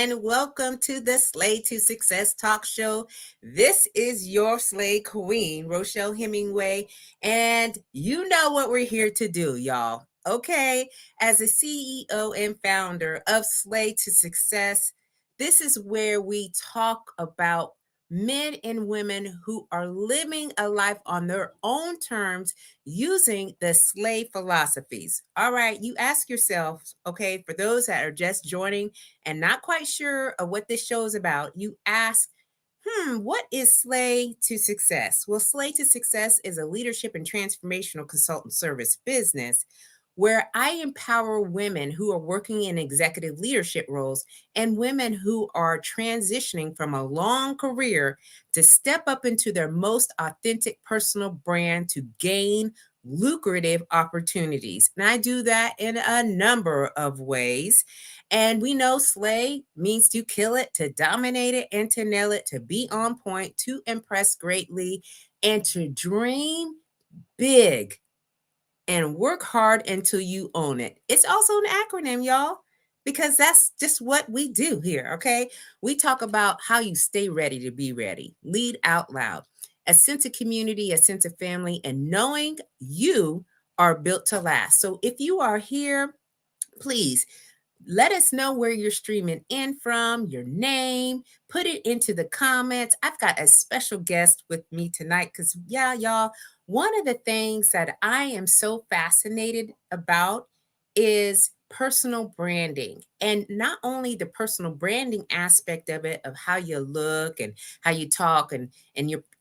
and welcome to the Slay to Success talk show. This is your Slay Queen, Rochelle Hemingway, and you know what we're here to do, y'all. Okay, as the CEO and founder of Slay to Success, this is where we talk about men and women who are living a life on their own terms using the Slay philosophies. All right, you ask yourself, okay, for those that are just joining and not quite sure of what this show is about, you ask, what is Slay to Success? Well, Slay to Success is a leadership and transformational consultant service business where I empower women who are working in executive leadership roles and women who are transitioning from a long career to step up into their most authentic personal brand to gain lucrative opportunities. And I do that in a number of ways. And we know slay means to kill it, to dominate it, and to nail it, to be on point, to impress greatly, and to dream big and work hard until you own it. It's also an acronym, y'all, because that's just what we do here, okay? We talk about how you stay ready to be ready, lead out loud, a sense of community, a sense of family, and knowing you are built to last. So if you are here, please let us know where you're streaming in from, your name, put it into the comments. I've got a special guest with me tonight because, yeah, y'all, one of the things that I am so fascinated about is personal branding, and not only the personal branding aspect of it, of how you look and how you talk and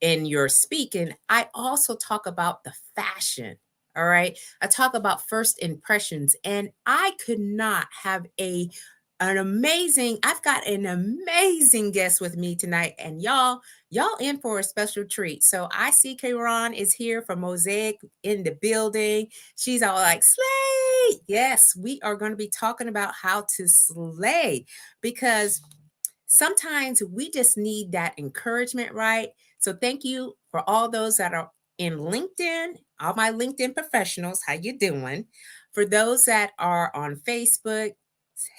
your speaking. I also talk about the fashion. All right, I talk about first impressions, and I could not have I've got an amazing guest with me tonight, and y'all in for a special treat. So I see Kayron is here from Mosaic in the building. She's all like, slay. Yes, we are going to be talking about how to slay, because sometimes we just need that encouragement, right? So thank you for all those that are in LinkedIn, all my LinkedIn professionals. How you doing? For those that are on Facebook,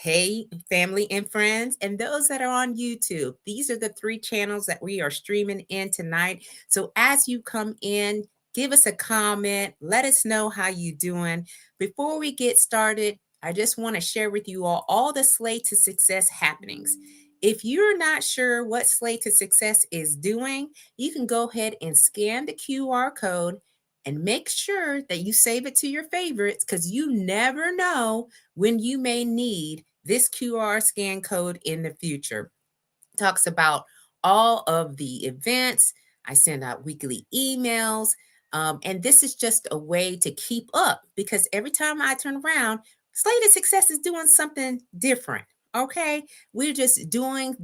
hey, family and friends, and those that are on YouTube. These are the three channels that we are streaming in tonight. So as you come in, give us a comment. Let us know how you doing. Before we get started, I just want to share with you all the Slay to Success happenings. If you're not sure what Slay to Success is doing, you can go ahead and scan the QR code and make sure that you save it to your favorites, because you never know when you may need this QR scan code in the future. It talks about all of the events. I send out weekly emails. And this is just a way to keep up, because every time I turn around, Slay to Success is doing something different. Okay, we're just doing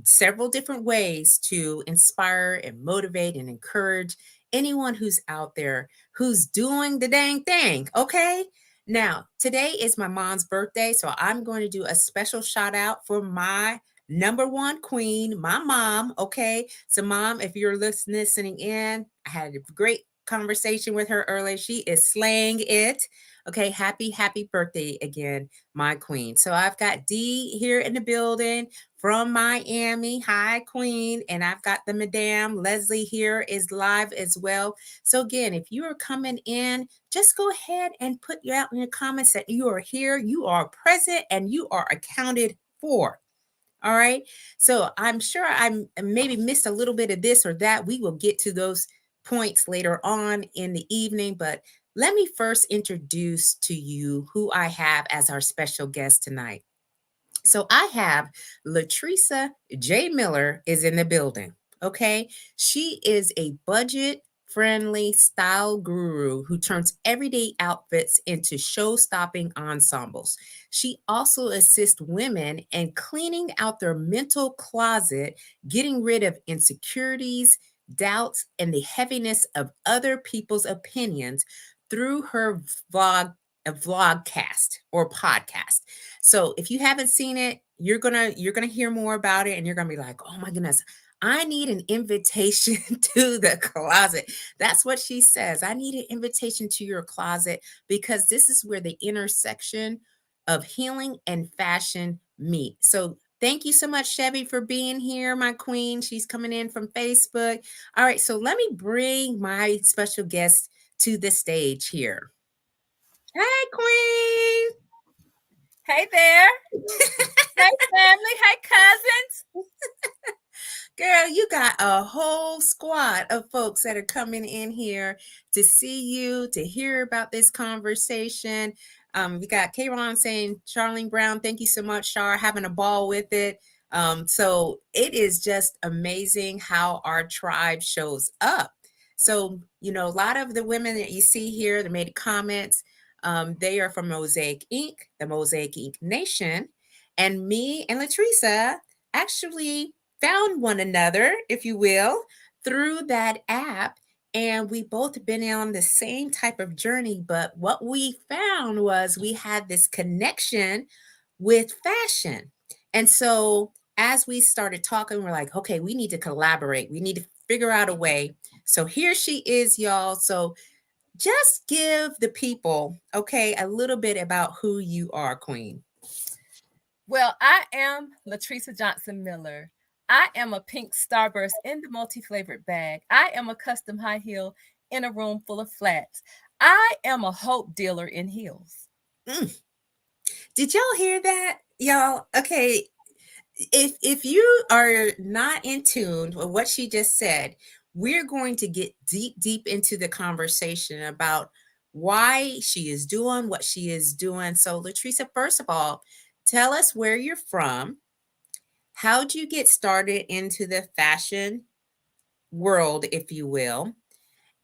several different ways to inspire and motivate and encourage anyone who's out there who's doing the dang thing. Okay, now today is my mom's birthday, so I'm going to do a special shout out for my number one queen, my mom. Okay, so mom, if you're listening in, I had a great conversation with her earlier. She is slaying it. Okay, happy birthday again, my queen. So I've got Dee here in the building from Miami. Hi, queen. And I've got the Madame Leslie here is live as well. So again, if you are coming in, just go ahead and put you out in the comments that you are here, you are present, and you are accounted for. All right. So I'm sure I maybe missed a little bit of this or that. We will get to those points later on in the evening, but let me first introduce to you who I have as our special guest tonight. So I have Latressa J-Miller is in the building. Okay. She is a budget friendly style guru who turns everyday outfits into show-stopping ensembles. She also assists women in cleaning out their mental closet, getting rid of insecurities, doubts, and the heaviness of other people's opinions through her vlogcast or podcast. So if you haven't seen it, you're gonna hear more about it, and you're gonna be like, oh my goodness, I need an invitation to the closet. That's what she says. I need an invitation to your closet, because this is where the intersection of healing and fashion meet. So Thank you so much, Chevy, for being here, my queen. She's coming in from Facebook. All right, so let me bring my special guest to the stage here. Hey, queen. Hey there. Hey, family. Hey, cousins. Girl, you got a whole squad of folks that are coming in here to see you, to hear about this conversation. We got Kayron saying, Charlene Brown, thank you so much, Char, having a ball with it. So it is just amazing how our tribe shows up. So, a lot of the women that you see here that made comments, they are from Mosaic Inc., the Mosaic Inc. Nation. And me and Latressa actually found one another, if you will, through that app. And we both been on the same type of journey. But what we found was we had this connection with fashion. And so as we started talking, we're like, okay, we need to collaborate. We need to figure out a way. So here she is, y'all. So just give the people, okay, a little bit about who you are, Queen. Well, I am Latressa J-Miller. I am a pink starburst in the multi-flavored bag. I am a custom high heel in a room full of flats. I am a hope dealer in heels. Did y'all hear that, y'all? Okay, if you are not in tune with what she just said, we're going to get deep into the conversation about why she is doing what she is doing. So, Latressa, first of all, tell us where you're from. How'd you get started into the fashion world, if you will?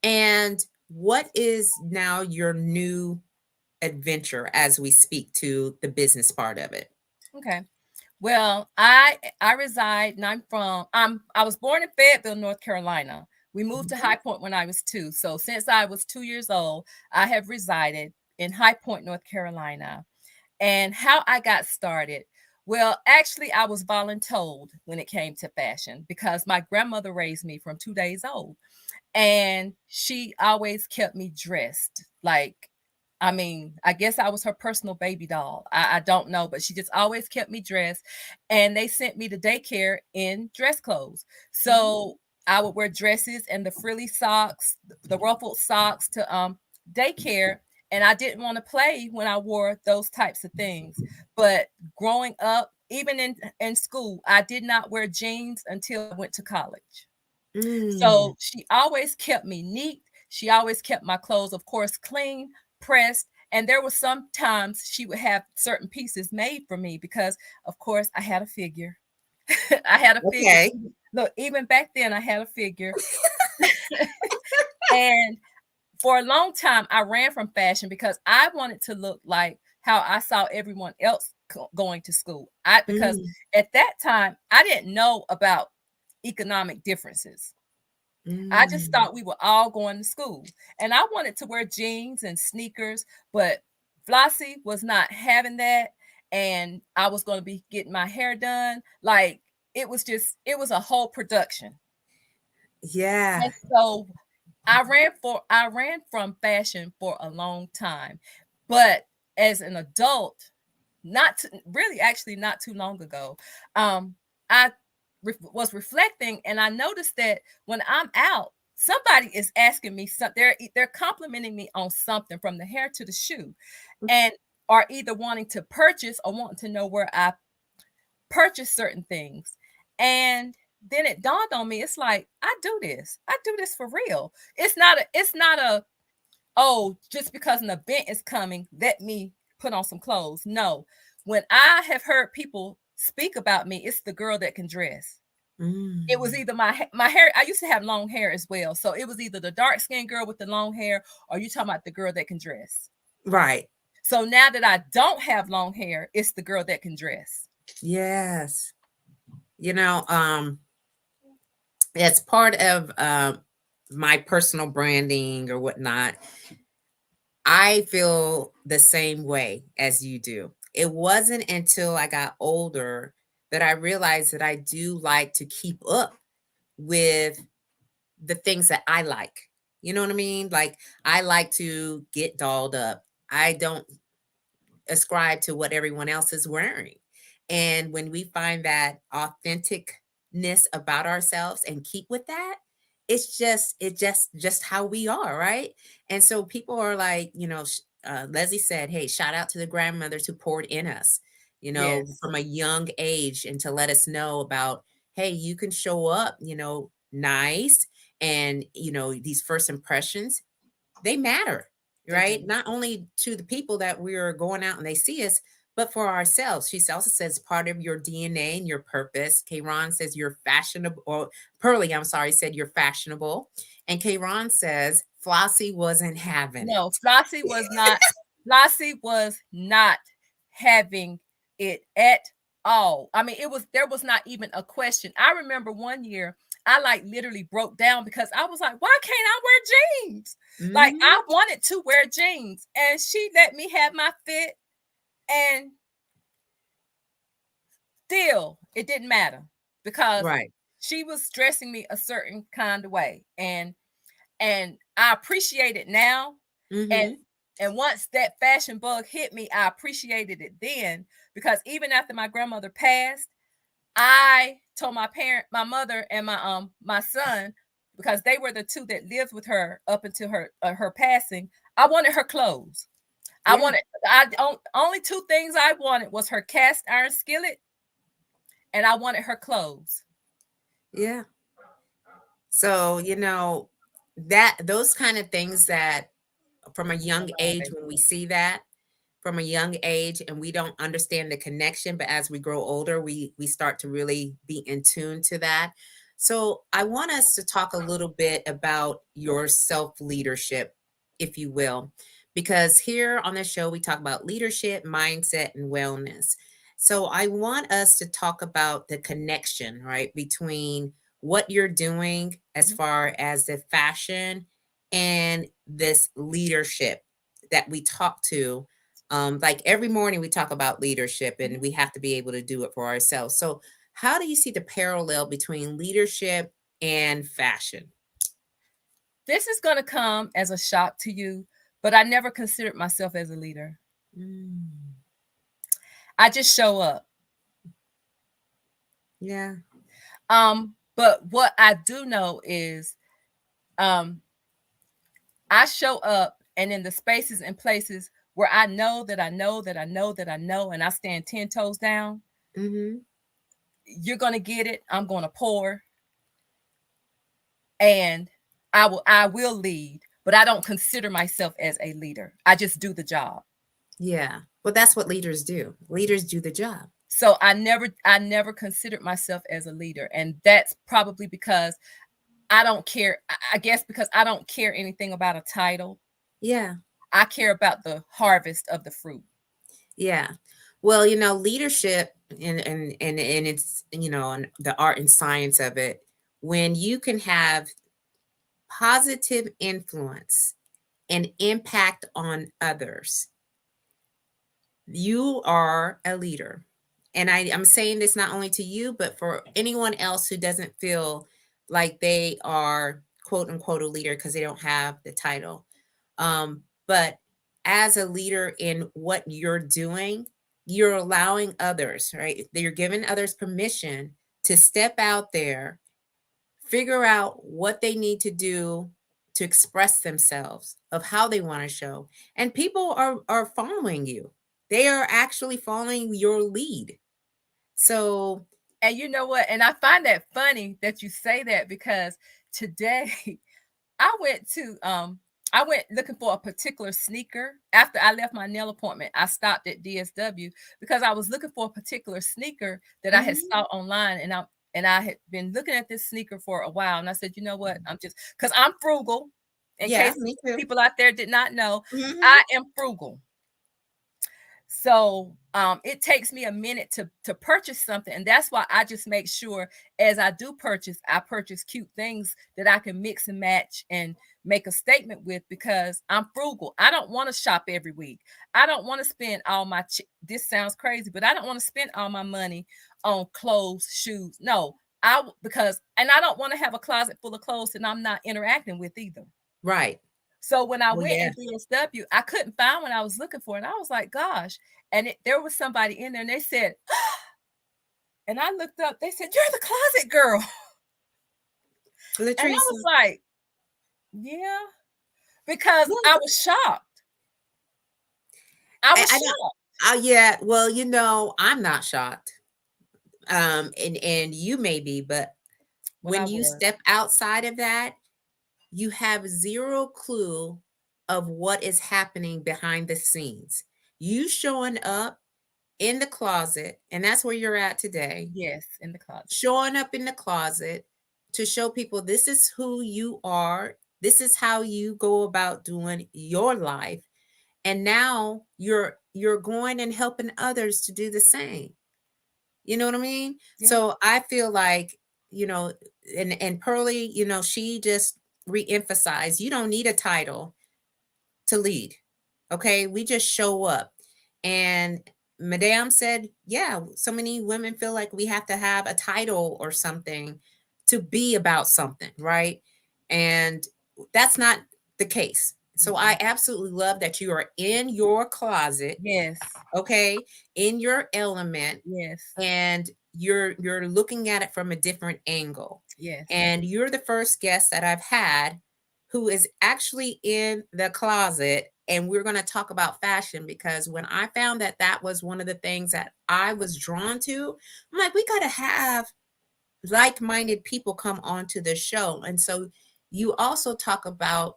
And what is now your new adventure as we speak to the business part of it? Okay. Well, I reside and I was born in Fayetteville, North Carolina. We moved to High Point when I was 2. So since I was 2 years old, I have resided in High Point, North Carolina. And how I got started. Well, actually, I was voluntold when it came to fashion because my grandmother raised me from 2 days old. And she always kept me dressed. I guess I was her personal baby doll. I don't know, but she just always kept me dressed. And they sent me to daycare in dress clothes. So I would wear dresses and the frilly socks, the ruffled socks to daycare. And I didn't want to play when I wore those types of things. But growing up, even in school, I did not wear jeans until I went to college. Mm. So she always kept me neat. She always kept my clothes, of course, clean, pressed. And there were some times she would have certain pieces made for me because, of course, I had a figure. I had a figure. Okay. Look, even back then, I had a figure. And for a long time, I ran from fashion because I wanted to look like how I saw everyone else going to school. Because Mm. at that time, I didn't know about economic differences. I just Mm. thought we were all going to school. And I wanted to wear jeans and sneakers, but Flossie was not having that. And I was going to be getting my hair done. Like it was a whole production. Yeah. And so I ran from fashion for a long time. But as an adult, really actually not too long ago, I was reflecting and I noticed that when I'm out, somebody is asking me something. They're complimenting me on something from the hair to the shoe, and are either wanting to purchase or wanting to know where I purchase certain things. And then it dawned on me, it's like I do this. I do this for real. It's not a oh, just because an event is coming, let me put on some clothes. No. When I have heard people speak about me, it's the girl that can dress. It was Mm. either my hair. I used to have long hair as well, so it was either the dark skinned girl with the long hair, or you talking about the girl that can dress. Right. So now that I don't have long hair, it's the girl that can dress. Yes. You know, as part of my personal branding or whatnot, I feel the same way as you do. It wasn't until I got older that I realized that I do like to keep up with the things that I like. You know what I mean? Like, I like to get dolled up. I don't ascribe to what everyone else is wearing. And when we find that authenticness about ourselves and keep with that, it's just how we are, right? And so people are like, Leslie said, hey, shout out to the grandmothers who poured in us, Yes. from a young age, and to let us know about, hey, you can show up, nice. And, these first impressions, they matter, They right? do. Not only to the people that we're going out and they see us, but for ourselves. She also says part of your DNA and your purpose. Kayron says you're fashionable, or Pearlie, I'm sorry, said you're fashionable. And Kayron says Flossie wasn't having No, it. Flossie was not having it at all. I mean, there was not even a question. I remember one year I like literally broke down because I was like, why can't I wear jeans? Like Mhm. I wanted to wear jeans and she let me have my fit, and still it didn't matter because Right. she was dressing me a certain kind of way. And I appreciate it now. And Mhm. and once that fashion bug hit me, I appreciated it then, because even after my grandmother passed, I told my mother and my son, because they were the two that lived with her up until her passing. I wanted her clothes. Yeah. Only two things I wanted was her cast iron skillet, and I wanted her clothes. Yeah. So, that those kind of things that from a young Hold on, age, baby. when we see that from a young age and we don't understand the connection, but as we grow older, we start to really be in tune to that. So I want us to talk a little bit about your self leadership, if you will, because here on the show we talk about leadership, mindset, and wellness. So I want us to talk about the connection, right, between what you're doing as Mhm. far as the fashion and this leadership that we talk to. Like every morning we talk about leadership and Mhm. we have to be able to do it for ourselves. So how do you see the parallel between leadership and fashion? This is going to come as a shock to you, but I never considered myself as a leader. Mm, I just show up. yeah. But what I do know is, um, I show up, and in the spaces and places where I know that I know that I know that I know, and I stand 10 toes down, Mm-hmm. you're going to get it. I'm going to pour, and I will lead, but I don't consider myself as a leader. I just do the job. Yeah. Well, that's what leaders do. Leaders do the job. So I never considered myself as a leader, and that's probably because I don't care. I guess because I don't care anything about a title. Yeah. I care about the harvest of the fruit. Yeah. Well, leadership and it's, and the art and science of it, when you can have positive influence and impact on others, you are a leader. And I'm saying this not only to you, but for anyone else who doesn't feel like they are quote unquote a leader because they don't have the title. But as a leader in what you're doing, you're allowing others, right? You're giving others permission to step out there, figure out what they need to do to express themselves, of how they want to show. And people are following you. They are actually following your lead. So, And you know what? And I find that funny that you say that, because today I went to I went looking for a particular sneaker. After I left my nail appointment, I stopped at DSW because I was looking for a particular sneaker that I had mhm, saw online, and I had been looking at this sneaker for a while, and I said, you know what? I'm just, because I'm frugal. In yeah, case me too. people out there did not know, Mhm, I am frugal. So it takes me a minute to purchase something, and that's why I just make sure, as I do purchase, I purchase cute things that I can mix and match and make a statement with, because I'm frugal. I don't want to shop every week. I don't want to spend all my this sounds crazy, but I don't want to spend all my money on clothes, shoes. No, because, and I don't want to have a closet full of clothes that I'm not interacting with either. right. So when I Well, went yeah. in DSW, I couldn't find what I was looking for, and I was like, "Gosh!" And there was somebody in there, and they said, And I looked up, they said, "You're the closet girl." And I Latressa. was like, yeah, because Yeah, I was shocked. I was I don't. shocked. Yeah. Well, I'm not shocked. And you may be, but Well, I when you was. step outside of that, you have zero clue of what is happening behind the scenes. You showing up in the closet, and that's where you're at today, Yes, in the closet. showing up in the closet to show people this is who you are, this is how you go about doing your life. And now you're going and helping others to do the same. You know what I mean? Yeah. So I feel like, you know, and Pearlie, she just re-emphasized you don't need a title to lead. Okay. We just show up. And Madame said, yeah, so many women feel like we have to have a title or something to be about something, right? And that's not the case. So I absolutely love that you are in your closet, Yes. okay, in your element, Yes. and you're looking at it from a different angle. Yes. And you're the first guest that I've had who is actually in the closet, and we're going to talk about fashion, because when I found that that was one of the things that I was drawn to, I'm like, we got to have like-minded people come onto the show. And so you also talk about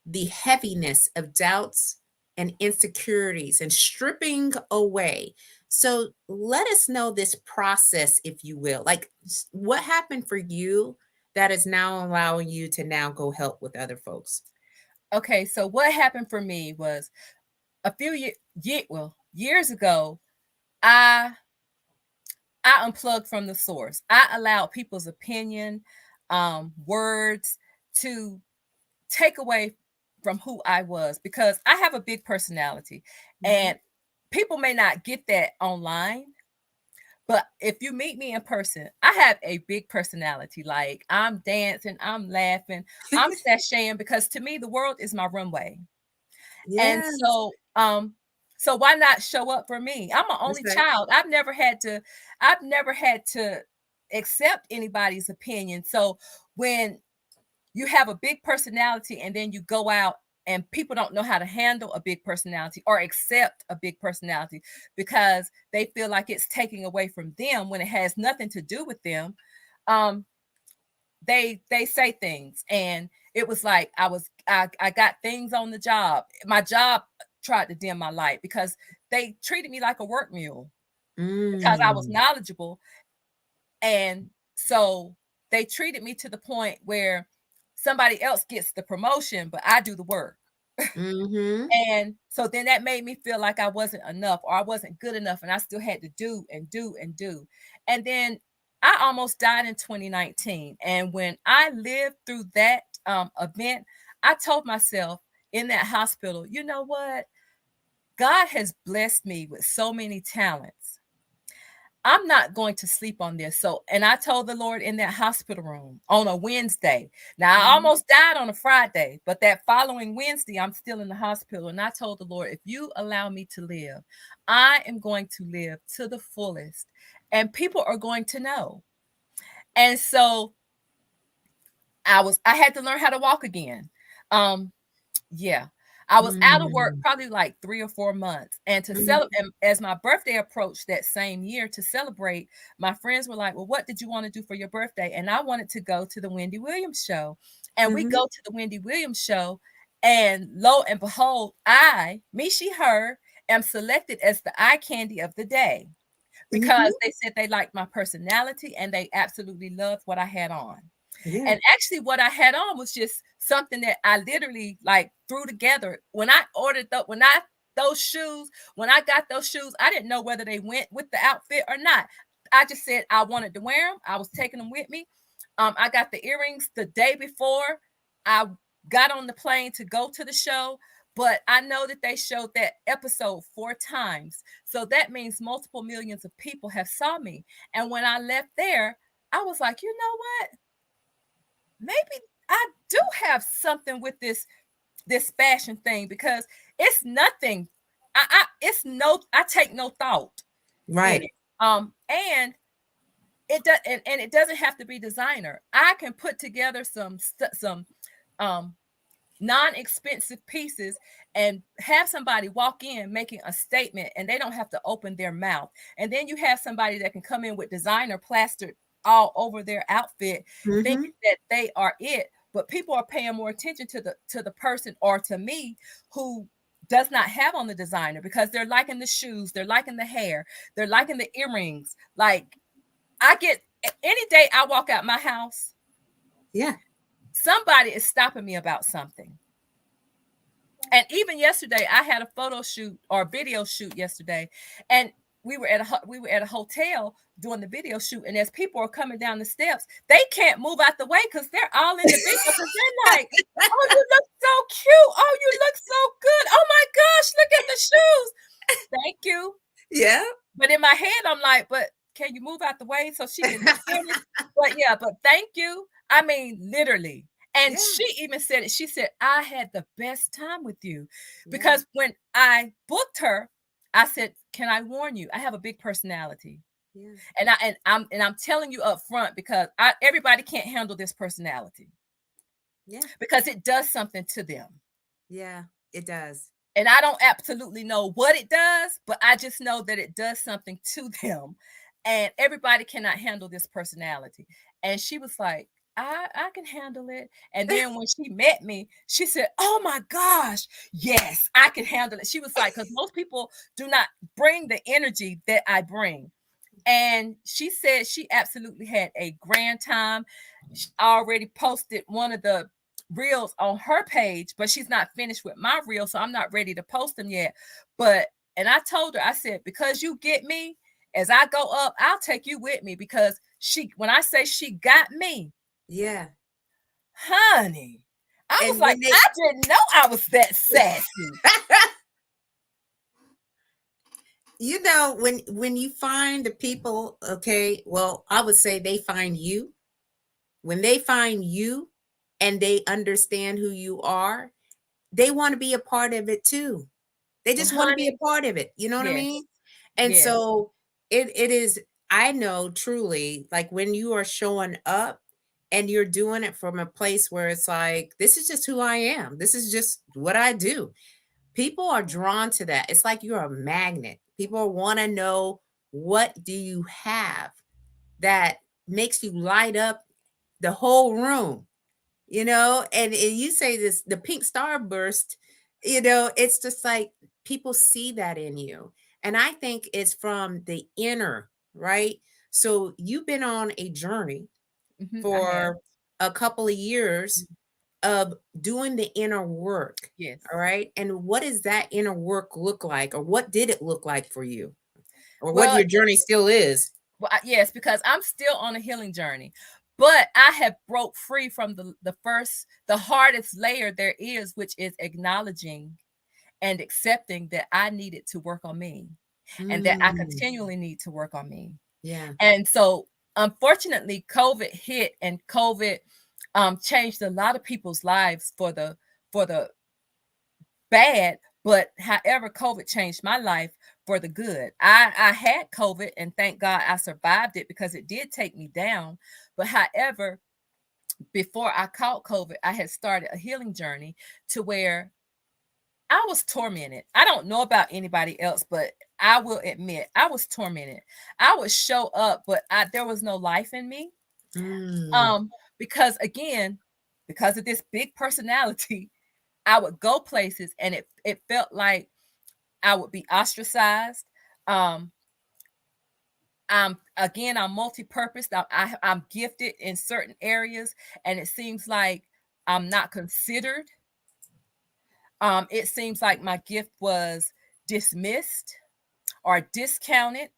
the heaviness of doubts and insecurities and stripping away. So let us know this process, if you will. Like, what happened for you that is now allowing you to now go help with other folks? Okay, so what happened for me was a few years ago, I unplugged from the source. I allowed people's opinion, words to take away from who I was, because I have a big personality, and people may not get that online. But if you meet me in person, I have a big personality. Like, I'm dancing, I'm laughing, I'm sashaying, because to me, the world is my runway. And Yes. so why not show up for me? I'm an That's only right. child. I've never had to accept anybody's opinion. So when you have a big personality and then you go out and people don't know how to handle a big personality or accept a big personality because they feel like it's taking away from them when it has nothing to do with them. um they say things, and it was like I got things on the job. My job tried to dim my light because they treated me like a work mule because I was Mm. knowledgeable. And so they treated me to the point where somebody else gets the promotion, but I do the work. Mm-hmm. And so then that made me feel like I wasn't enough, or I wasn't good enough, and I still had to do and do and do. And then I almost died in 2019. And when I lived through that event, I told myself in that hospital, you know what? God has blessed me with so many talents. I'm not going to sleep on this. So, and I told the Lord in that hospital room on a Wednesday. Now, I Mm-hmm. almost died on a Friday, but that following Wednesday, I'm still in the hospital. And I told the Lord, if you allow me to live, I am going to live to the fullest, and people are going to know. And so I had to learn how to walk again. Um, yeah. I was out of work Mm-hmm. probably like 3 or 4 months, and to Mm-hmm. celebrate, as my birthday approached that same year to celebrate, my friends were like, "Well, what did you want to do for your birthday?" And I wanted to go to the Wendy Williams show. And we Mm-hmm. go to the Wendy Williams show, and lo and behold, I, me, she, her, am selected as the eye candy of the day Mm-hmm. because they said they liked my personality and they absolutely loved what I had on. Yeah. And actually, what I had on was just something that I literally like threw together. When I ordered those shoes, when I got those shoes, I didn't know whether they went with the outfit or not. I just said I wanted to wear them. I was taking them with me. I got the earrings the day before I got on the plane to go to the show. But I know that they showed that episode 4 times. So that means multiple millions of people have saw me. And when I left there, I was like, you know what? Maybe I do have something with this fashion thing, because it's nothing. I take no thought in Right. it. And it does, and it doesn't have to be designer. I can put together some um non-expensive pieces and have somebody walk in making a statement, and they don't have to open their mouth. And then you have somebody that can come in with designer plastered all over their outfit, thinking that they are it, but people are paying more attention to the person, or to me, who does not have on the designer, because they're liking the shoes, they're liking the hair, they're liking the earrings. Like, I get, any day I walk out my house, somebody is stopping me about something. And even yesterday, I had a photo shoot or video shoot yesterday, and we were at a hotel doing the video shoot. And as people are coming down the steps, they can't move out the way because they're all in the video, because they're like, "Oh, you look so cute! Oh, you look so good! Oh my gosh, look at the shoes! Thank you." Yeah. But in my head, I'm like, "But can you move out the way so she can finish?" But yeah, but thank you. I mean, literally. And she even said it. She said, "I had the best time with you." Because when I booked her, I said, "Can I warn you? I have a big personality." And I'm telling you up front, because everybody can't handle this personality. Because it does something to them. Yeah, it does. And I don't absolutely know what it does, but I just know that it does something to them. And everybody cannot handle this personality. And she was like, I can handle it. And then when she met me, she said, "Oh my gosh, yes, I can handle it." She was like, because most people do not bring the energy that I bring. And she said she absolutely had a grand time. She already posted one of the reels on her page, but she's not finished with my reel, so I'm not ready to post them yet. And I told her, I said, because you get me, as I go up, I'll take you with me, because when I say she got me, honey, I was like, I didn't know I was that sassy. You know, when you find the people, okay, well, I would say they find you. When they find you and they understand who you are, they want to be a part of it too. They just want to be a part of it. You know what I mean? And so it is, I know truly, like when you are showing up and you're doing it from a place where it's like, this is just who I am. This is just what I do. People are drawn to that. It's like you're a magnet. People want to know, what do you have that makes you light up the whole room, and you say this, the pink starburst, it's just like people see that in you. And I think it's from the inner, right? So you've been on a journey for a couple of years of doing the inner work. Yes. All right. And what does that inner work look like, or what did it look like for you, or what your journey still is? Well, yes, because I'm still on a healing journey, but I have broke free from the hardest layer there is, which is acknowledging and accepting that I needed to work on me, and that I continually need to work on me. Yeah. And so, unfortunately, COVID hit, and COVID changed a lot of people's lives for the bad. But however, COVID changed my life for the good. I had COVID, and thank God I survived it, because it did take me down. But however, before I caught COVID, I had started a healing journey to where I was tormented. I don't know about anybody else, but I will admit I was tormented. I would show up, but there was no life in me. Because again, because of this big personality, I would go places, and it felt like I would be ostracized. I'm multi-purpose. I'm gifted in certain areas, and it seems like I'm not considered. It seems like my gift was dismissed or discounted.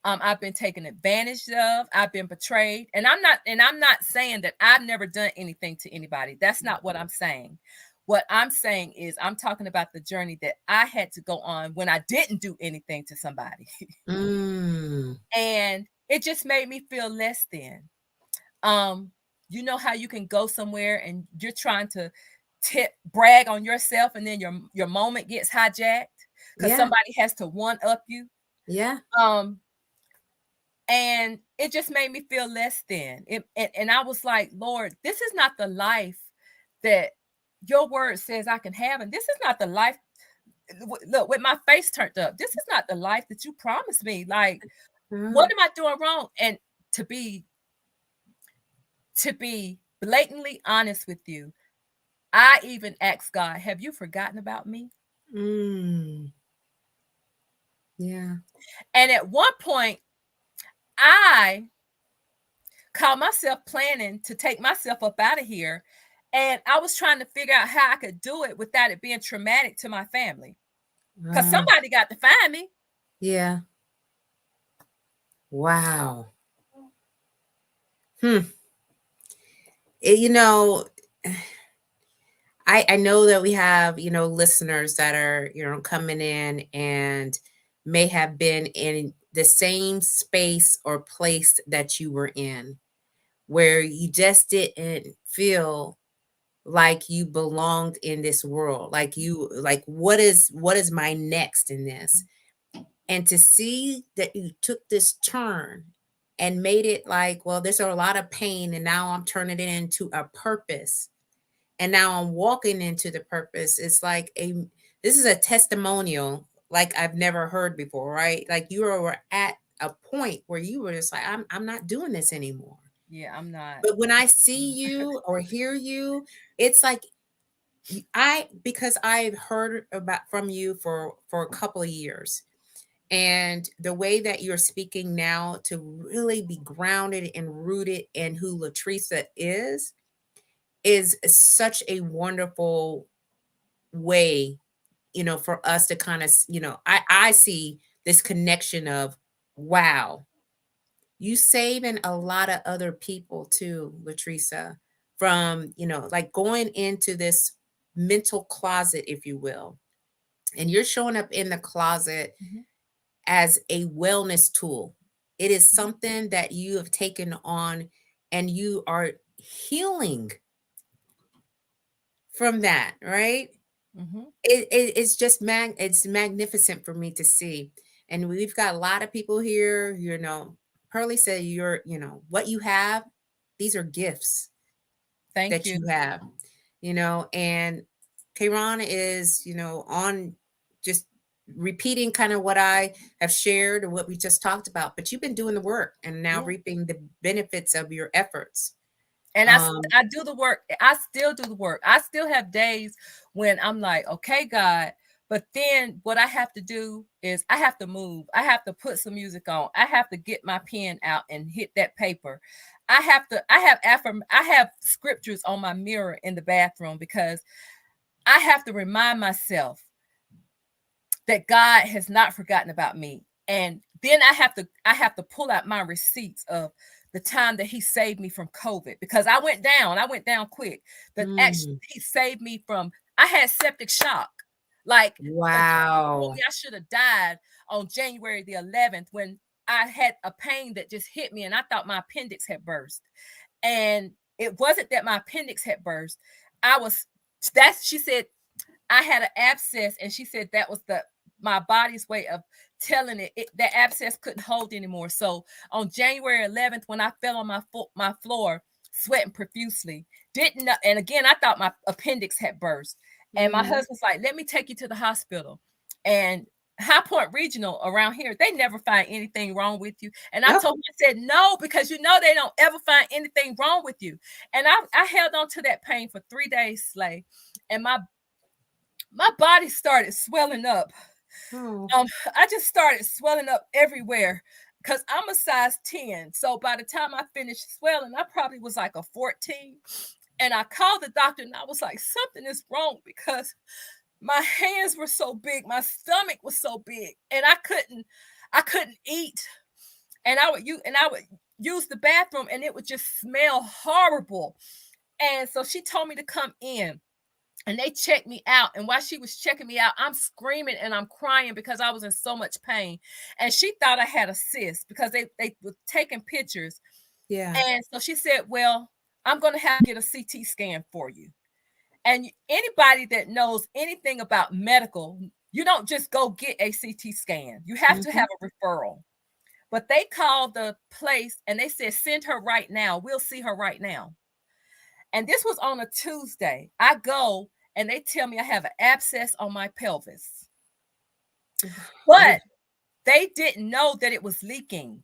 I've been taken advantage of. I've been betrayed. And I'm not saying that I've never done anything to anybody. That's not what I'm saying. What I'm saying is, I'm talking about the journey that I had to go on when I didn't do anything to somebody. And it just made me feel less than. You know how you can go somewhere and you're trying to brag on yourself, and then your moment gets hijacked because somebody has to one up you. Yeah. And it just made me feel less than. And I was like, Lord, this is not the life that your word says I can have. And this is not the life. Look, with my face turned up, this is not the life that you promised me. Like, what am I doing wrong? And to be blatantly honest with you, I even asked God, have you forgotten about me? Yeah. And at one point, I caught myself planning to take myself up out of here. And I was trying to figure out how I could do it without it being traumatic to my family. Because somebody got to find me. Yeah. Wow. You know, I know that we have, listeners that are, coming in and may have been in the same space or place that you were in, where you just didn't feel like you belonged in this world. Like what is my next in this? And to see that you took this turn and made it like, well, there's a lot of pain, and now I'm turning it into a purpose. And now I'm walking into the purpose. It's like this is a testimonial like I've never heard before, right? Like you were at a point where you were just like, I'm not doing this anymore. Yeah, I'm not. But when I see you or hear you, it's like because I've heard about from you for a couple of years. And the way that you're speaking now to really be grounded and rooted in who Latressa is such a wonderful way, for us to kind of, I see this connection of, wow, you saving a lot of other people too, Latressa, from, like going into this mental closet, if you will. And you're showing up in the closet as a wellness tool. It is something that you have taken on and you are healing from that, right? It's just it's magnificent for me to see. And we've got a lot of people here, Pearlie said what you have, these are gifts Thank that you. you have, and Kayron is, on just repeating kind of what I have shared or what we just talked about, but you've been doing the work and now reaping the benefits of your efforts. And I do the work. I still do the work. I still have days when I'm like, okay, God. But then what I have to do is I have to move. I have to put some music on. I have to get my pen out and hit that paper. I have scriptures on my mirror in the bathroom because I have to remind myself that God has not forgotten about me. And then I have to pull out my receipts of the time that he saved me from COVID, because I went down quick. But actually he saved me from, I had septic shock. Like, wow, I should have died on January the 11th when I had a pain that just hit me and I thought my appendix had burst. And it wasn't that my appendix had burst. She said I had an abscess, and she said that was my body's way of telling it that abscess couldn't hold anymore. So on January 11th, when I fell on my floor, sweating profusely, and again, I thought my appendix had burst. And my husband's like, let me take you to the hospital. And High Point Regional around here, they never find anything wrong with you. And I told him, I said, no, because they don't ever find anything wrong with you. And I held on to that pain for 3 days, Slay. And my body started swelling up. I just started swelling up everywhere because I'm a size 10. So by the time I finished swelling, I probably was like a 14. And I called the doctor and I was like, something is wrong, because my hands were so big, my stomach was so big, and I couldn't eat. And I would use the bathroom and it would just smell horrible. And so she told me to come in. And they checked me out. And while she was checking me out, I'm screaming and I'm crying because I was in so much pain. And she thought I had a cyst because they were taking pictures. Yeah. And so she said, well, I'm going to have to get a CT scan for you. And anybody that knows anything about medical, you don't just go get a CT scan. You have to have a referral. But they called the place and they said, send her right now. We'll see her right now. And this was on a Tuesday. I go and they tell me I have an abscess on my pelvis. But they didn't know that it was leaking.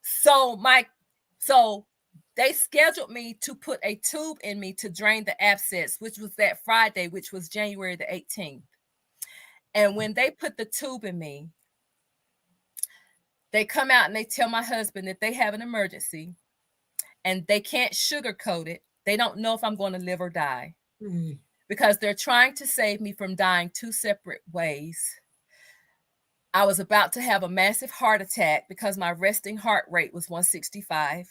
So they scheduled me to put a tube in me to drain the abscess, which was that Friday, which was January the 18th. And when they put the tube in me, they come out and they tell my husband that they have an emergency and they can't sugarcoat it. They don't know if I'm going to live or die because they're trying to save me from dying two separate ways. I was about to have a massive heart attack because my resting heart rate was 165.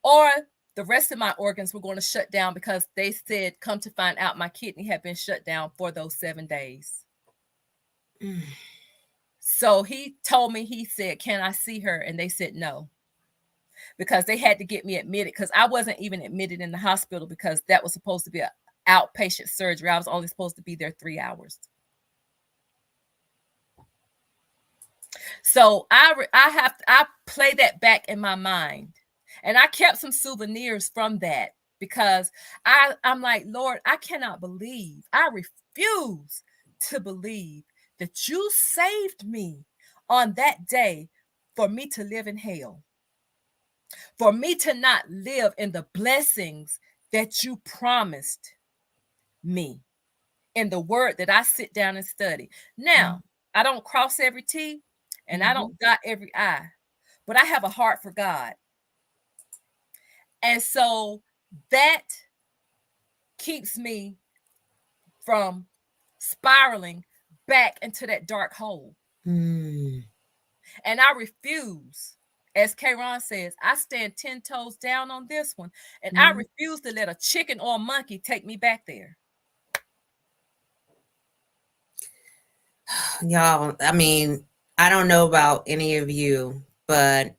Or the rest of my organs were going to shut down because they said, come to find out, my kidney had been shut down for those 7 days. So he told me, he said, can I see her? And they said no, because they had to get me admitted, because I wasn't even admitted in the hospital because that was supposed to be an outpatient surgery. I was only supposed to be there 3 hours. So I play that back in my mind. And I kept some souvenirs from that because I'm like, Lord, I cannot believe, I refuse to believe that you saved me on that day for me to live in hell, for me to not live in the blessings that you promised me in the word that I sit down and study. Now, I don't cross every T and I don't dot every I, but I have a heart for God. And so that keeps me from spiraling back into that dark hole. And I refuse, as Kayron says, I stand 10 toes down on this one. And I refuse to let a chicken or a monkey take me back there. Y'all, I mean, I don't know about any of you, but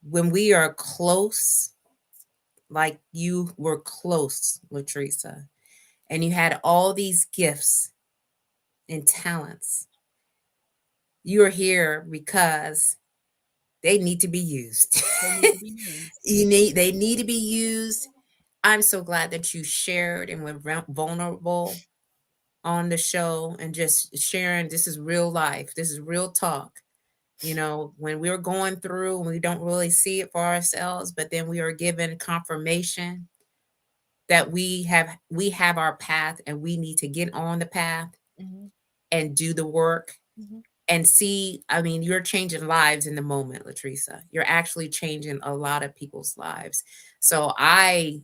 when we are close, like you were close, Latressa, and you had all these gifts and talents, you are here because they need to be used. They need to be used. They need to be used. I'm so glad that you shared and were vulnerable on the show and just sharing. This is real life. This is real talk. You know, when we're going through and we don't really see it for ourselves, but then we are given confirmation that we have our path and we need to get on the path and do the work and see. I mean, you're changing lives in the moment, Latressa. You're actually changing a lot of people's lives. So I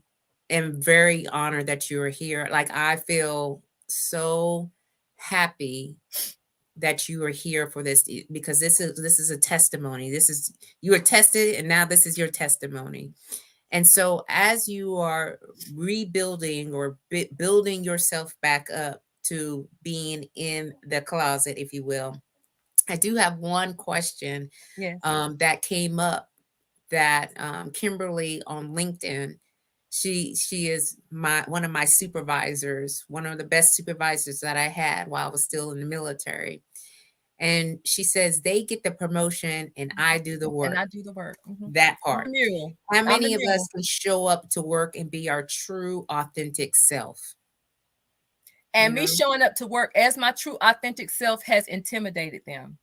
am very honored that you're here. Like, I feel so happy that you are here for this, because this is a testimony. You were tested and now this is your testimony. And so as you are rebuilding or building yourself back up to being in the closet, if you will, I do have one question that came up that Kimberly on LinkedIn, she is one of my supervisors, one of the best supervisors that I had while I was still in the military. And she says they get the promotion and I do the work. And I do the work. That part. How many of us can show up to work and be our true, authentic self? And me showing up to work as my true, authentic self has intimidated them.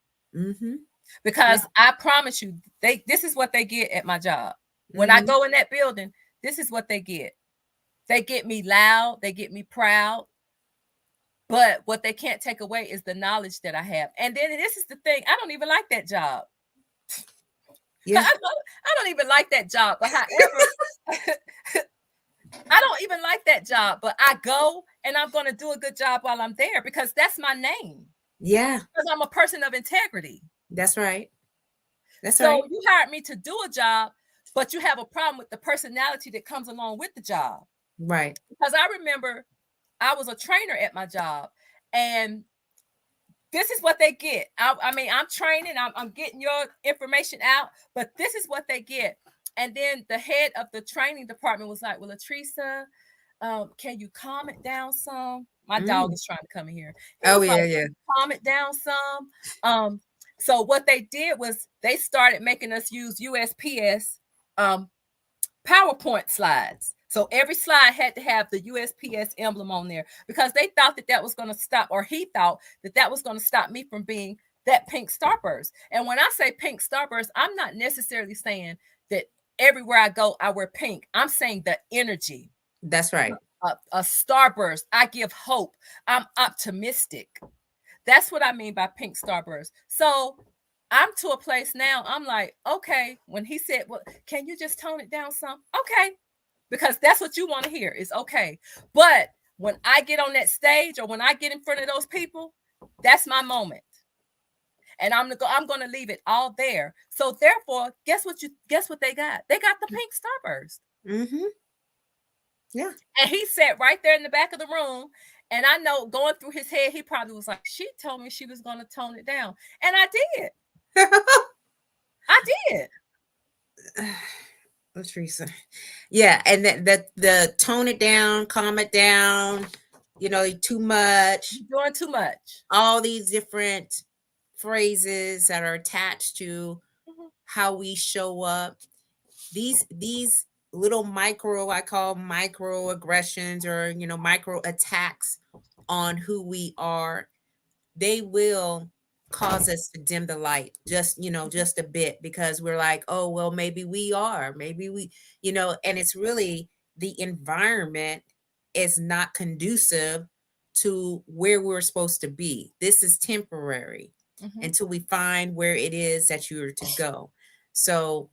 Because I promise you, this is what they get at my job. When I go in that building, this is what they get. They get me loud. They get me proud. But what they can't take away is the knowledge that I have. And then this is the thing. I don't even like that job. I don't even like that job. But however, I don't even like that job. But I go and I'm going to do a good job while I'm there because that's my name. Yeah. Because I'm a person of integrity. That's right. So you hired me to do a job, but you have a problem with the personality that comes along with the job. Right. Because I remember I was a trainer at my job, and this is what they get. I mean, I'm training, I'm getting your information out, but this is what they get. And then the head of the training department was like, well, Latressa, can you calm it down some? My dog is trying to come in here. He Oh was like, yeah. calm it down some. So what they did was they started making us use USPS PowerPoint slides. So every slide had to have the USPS emblem on there because they thought that that was going to stop, or he thought that that was going to stop me from being that pink starburst. And when I say pink starburst, I'm not necessarily saying that everywhere I go, I wear pink. I'm saying the energy. That's right. A starburst. I give hope. I'm optimistic. That's what I mean by pink starburst. So I'm to a place now, I'm like, okay, when he said, well, can you just tone it down some? Okay, because that's what you want to hear is okay. But when I get on that stage or when I get in front of those people, that's my moment. And I'm going to leave it all there. So therefore, guess what they got? They got the pink starburst. Mm-hmm. Yeah. And he sat right there in the back of the room. And I know going through his head, he probably was like, she told me she was going to tone it down. And I did. I did. Latressa. Yeah. And that the tone it down, calm it down, too much. You're doing too much. All these different phrases that are attached to how we show up. These little I call microaggressions or, micro attacks on who we are, they will cause us to dim the light just a bit, because we're like, oh, well, maybe we and it's really the environment is not conducive to where we're supposed to be. This is temporary until we find where it is that you're to go. So,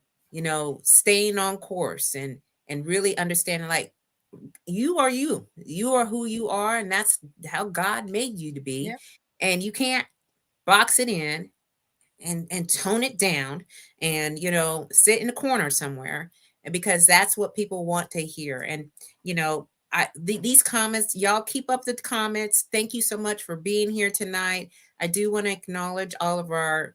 staying on course and really understanding, like, you are who you are, and that's how God made you to be. Yep. And you can't box it in and tone it down and sit in the corner somewhere, because that's what people want to hear. And these comments, y'all keep up the comments. Thank you so much for being here tonight. I do want to acknowledge all of our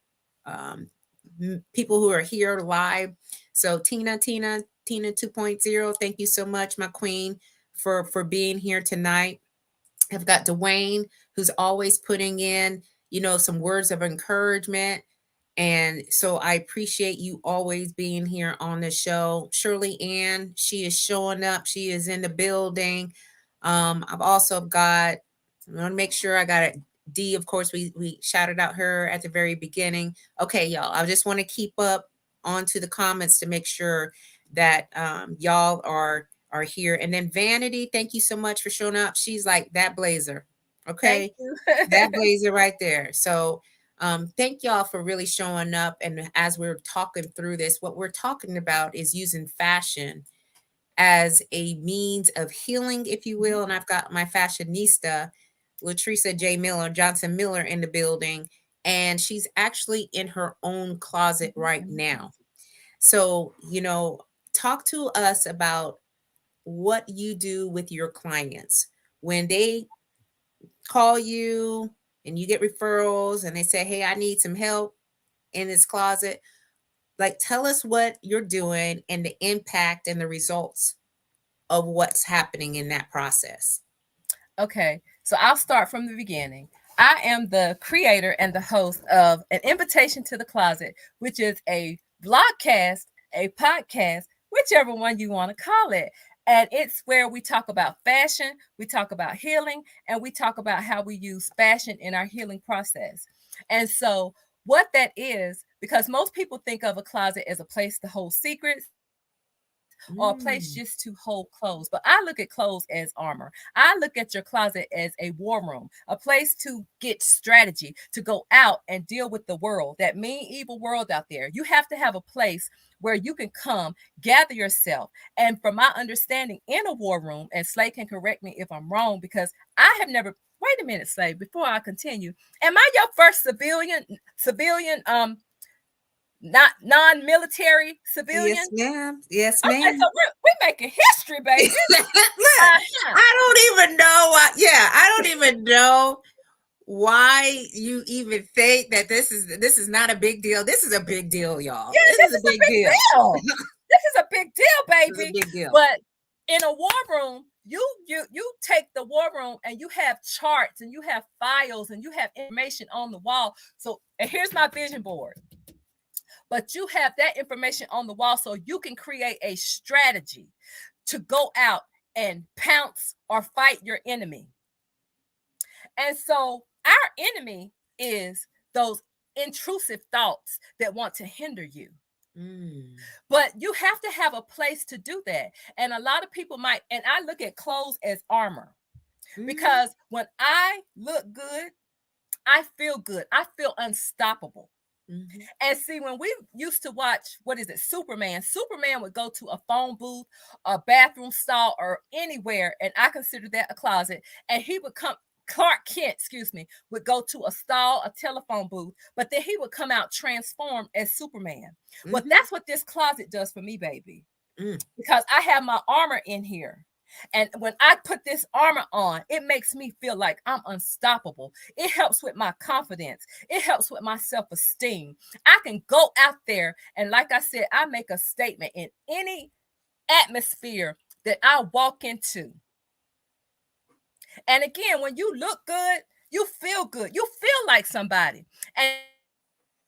people who are here live. So Tina 2.0, thank you so much, my queen, for being here tonight. I've got Dwayne, who's always putting in some words of encouragement. And so I appreciate you always being here on the show. Shirley Ann, she is showing up. She is in the building. I've also got, I want to make sure I got it. D, of course, we shouted out her at the very beginning. Okay, y'all, I just want to keep up onto the comments to make sure that y'all are here. And then Vanity, thank you so much for showing up. She's like, that blazer. Okay. That blazer right there. So thank y'all for really showing up. And as we're talking through this, what we're talking about is using fashion as a means of healing, if you will. And I've got my fashionista, Latressa J-Miller, Johnson Miller, in the building. And she's actually in her own closet right now. So, talk to us about what you do with your clients when they call you and you get referrals and they say, hey, I need some help in this closet. Like, tell us what you're doing and the impact and the results of what's happening in that process. Okay, so I'll start from the beginning. I am the creator and the host of An Invitation to the Closet, which is a vlogcast, a podcast, whichever one you want to call it. And it's where we talk about fashion, we talk about healing, and we talk about how we use fashion in our healing process. And so what that is, because most people think of a closet as a place to hold secrets, or a place just to hold clothes. But I look at clothes as armor. I look at your closet as a war room, a place to get strategy, to go out and deal with the world, that mean, evil world out there. You have to have a place where you can come, gather yourself. And from my understanding, in a war room, and Slay can correct me if I'm wrong, because I have never, wait a minute, Slay, before I continue, am I your first civilian, not non-military civilian? Yes, ma'am. Yes, ma'am. Okay, so we're making history, baby. Look, I don't even know why. Yeah, I don't even know why you even think that this is not a big deal. This is a big deal, y'all. Yeah, this is a big deal. This is a big deal, baby. This is a big deal. But in a war room, you take the war room and you have charts and you have files and you have information on the wall. So, and here's my vision board. But you have that information on the wall so you can create a strategy to go out and pounce or fight your enemy. And so our enemy is those intrusive thoughts that want to hinder you. But you have to have a place to do that. And a lot of people might, and I look at clothes as armor, because when I look good, I feel good. I feel unstoppable. And see, when we used to watch, what is it, Superman would go to a phone booth, a bathroom stall, or anywhere, and I consider that a closet, and he would come, Clark Kent, would go to a stall, a telephone booth, but then he would come out transformed as Superman. Well, that's what this closet does for me, baby, because I have my armor in here. And when I put this armor on, it makes me feel like I'm unstoppable. It helps with my confidence. It helps with my self-esteem. I can go out there and, like I said, I make a statement in any atmosphere that I walk into. And again, when you look good, you feel good. You feel like somebody. And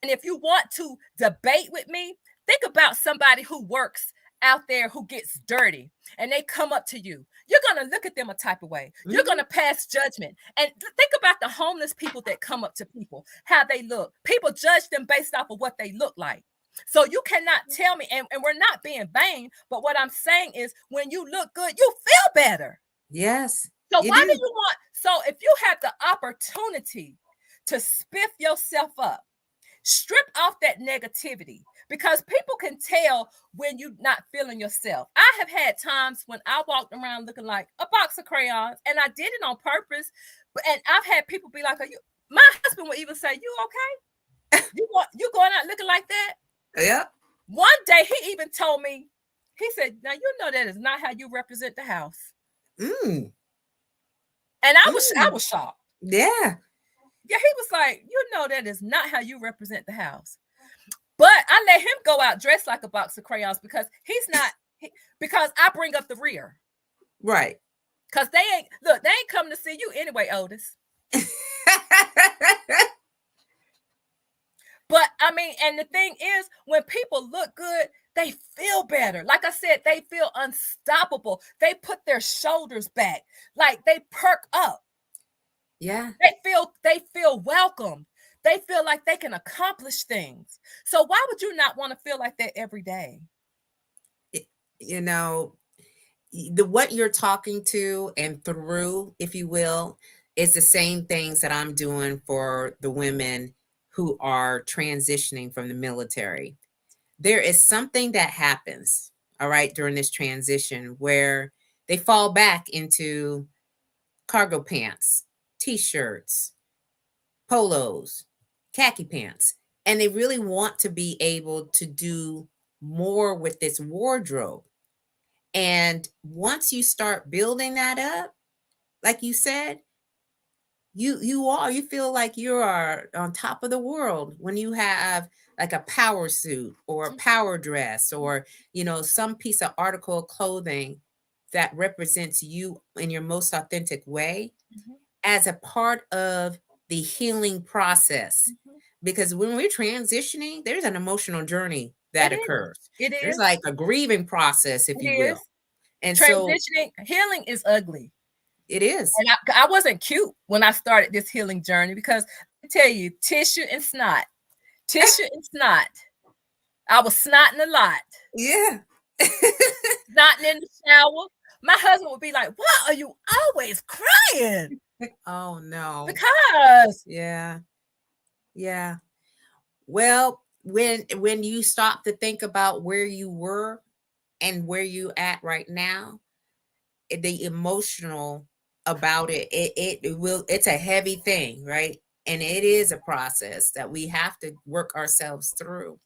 if you want to debate with me, think about somebody who works out there who gets dirty and they come up to you. You're going to look at them a type of way. You're going to pass judgment. And think about the homeless people that come up to people, how they look. People judge them based off of what they look like. So you cannot tell me, and we're not being vain, but what I'm saying is when you look good, you feel better. Yes. So why do you want, so if you have the opportunity to spiff yourself up, strip off that negativity, because people can tell when you're not feeling yourself. I have had times when I walked around looking like a box of crayons, and I did it on purpose. And I've had people be like, my husband would even say, you okay? You going out looking like that? Yeah. One day he even told me, he said, now you know that is not how you represent the house. And I was shocked. Yeah. Yeah, he was like, you know that is not how you represent the house. But I let him go out dressed like a box of crayons because because I bring up the rear. Right. Because they ain't coming to see you anyway, Otis. But I mean, and the thing is, when people look good, they feel better. Like I said, they feel unstoppable. They put their shoulders back, like they perk up. Yeah. They feel welcome. They feel like they can accomplish things. So why would you not want to feel like that every day? You know, what you're talking to and through, if you will, is the same things that I'm doing for the women who are transitioning from the military. There is something that happens, all right, during this transition where they fall back into cargo pants, t-shirts, polos, khaki pants, and they really want to be able to do more with this wardrobe. And once you start building that up, like you said, you feel like you are on top of the world when you have like a power suit or a power dress or some piece of article of clothing that represents you in your most authentic way as a part of the healing process. Because when we're transitioning, there's an emotional journey that occurs. There's like a grieving process, if you will. And transitioning, healing is ugly. It is. And I wasn't cute when I started this healing journey because I tell you, tissue and snot. I was snotting a lot. Yeah. Snotting in the shower. My husband would be like, why are you always crying? Oh, no. Because. Yeah. Well, when you stop to think about where you were and where you at right now, the emotional about it's a heavy thing, right? And it is a process that we have to work ourselves through.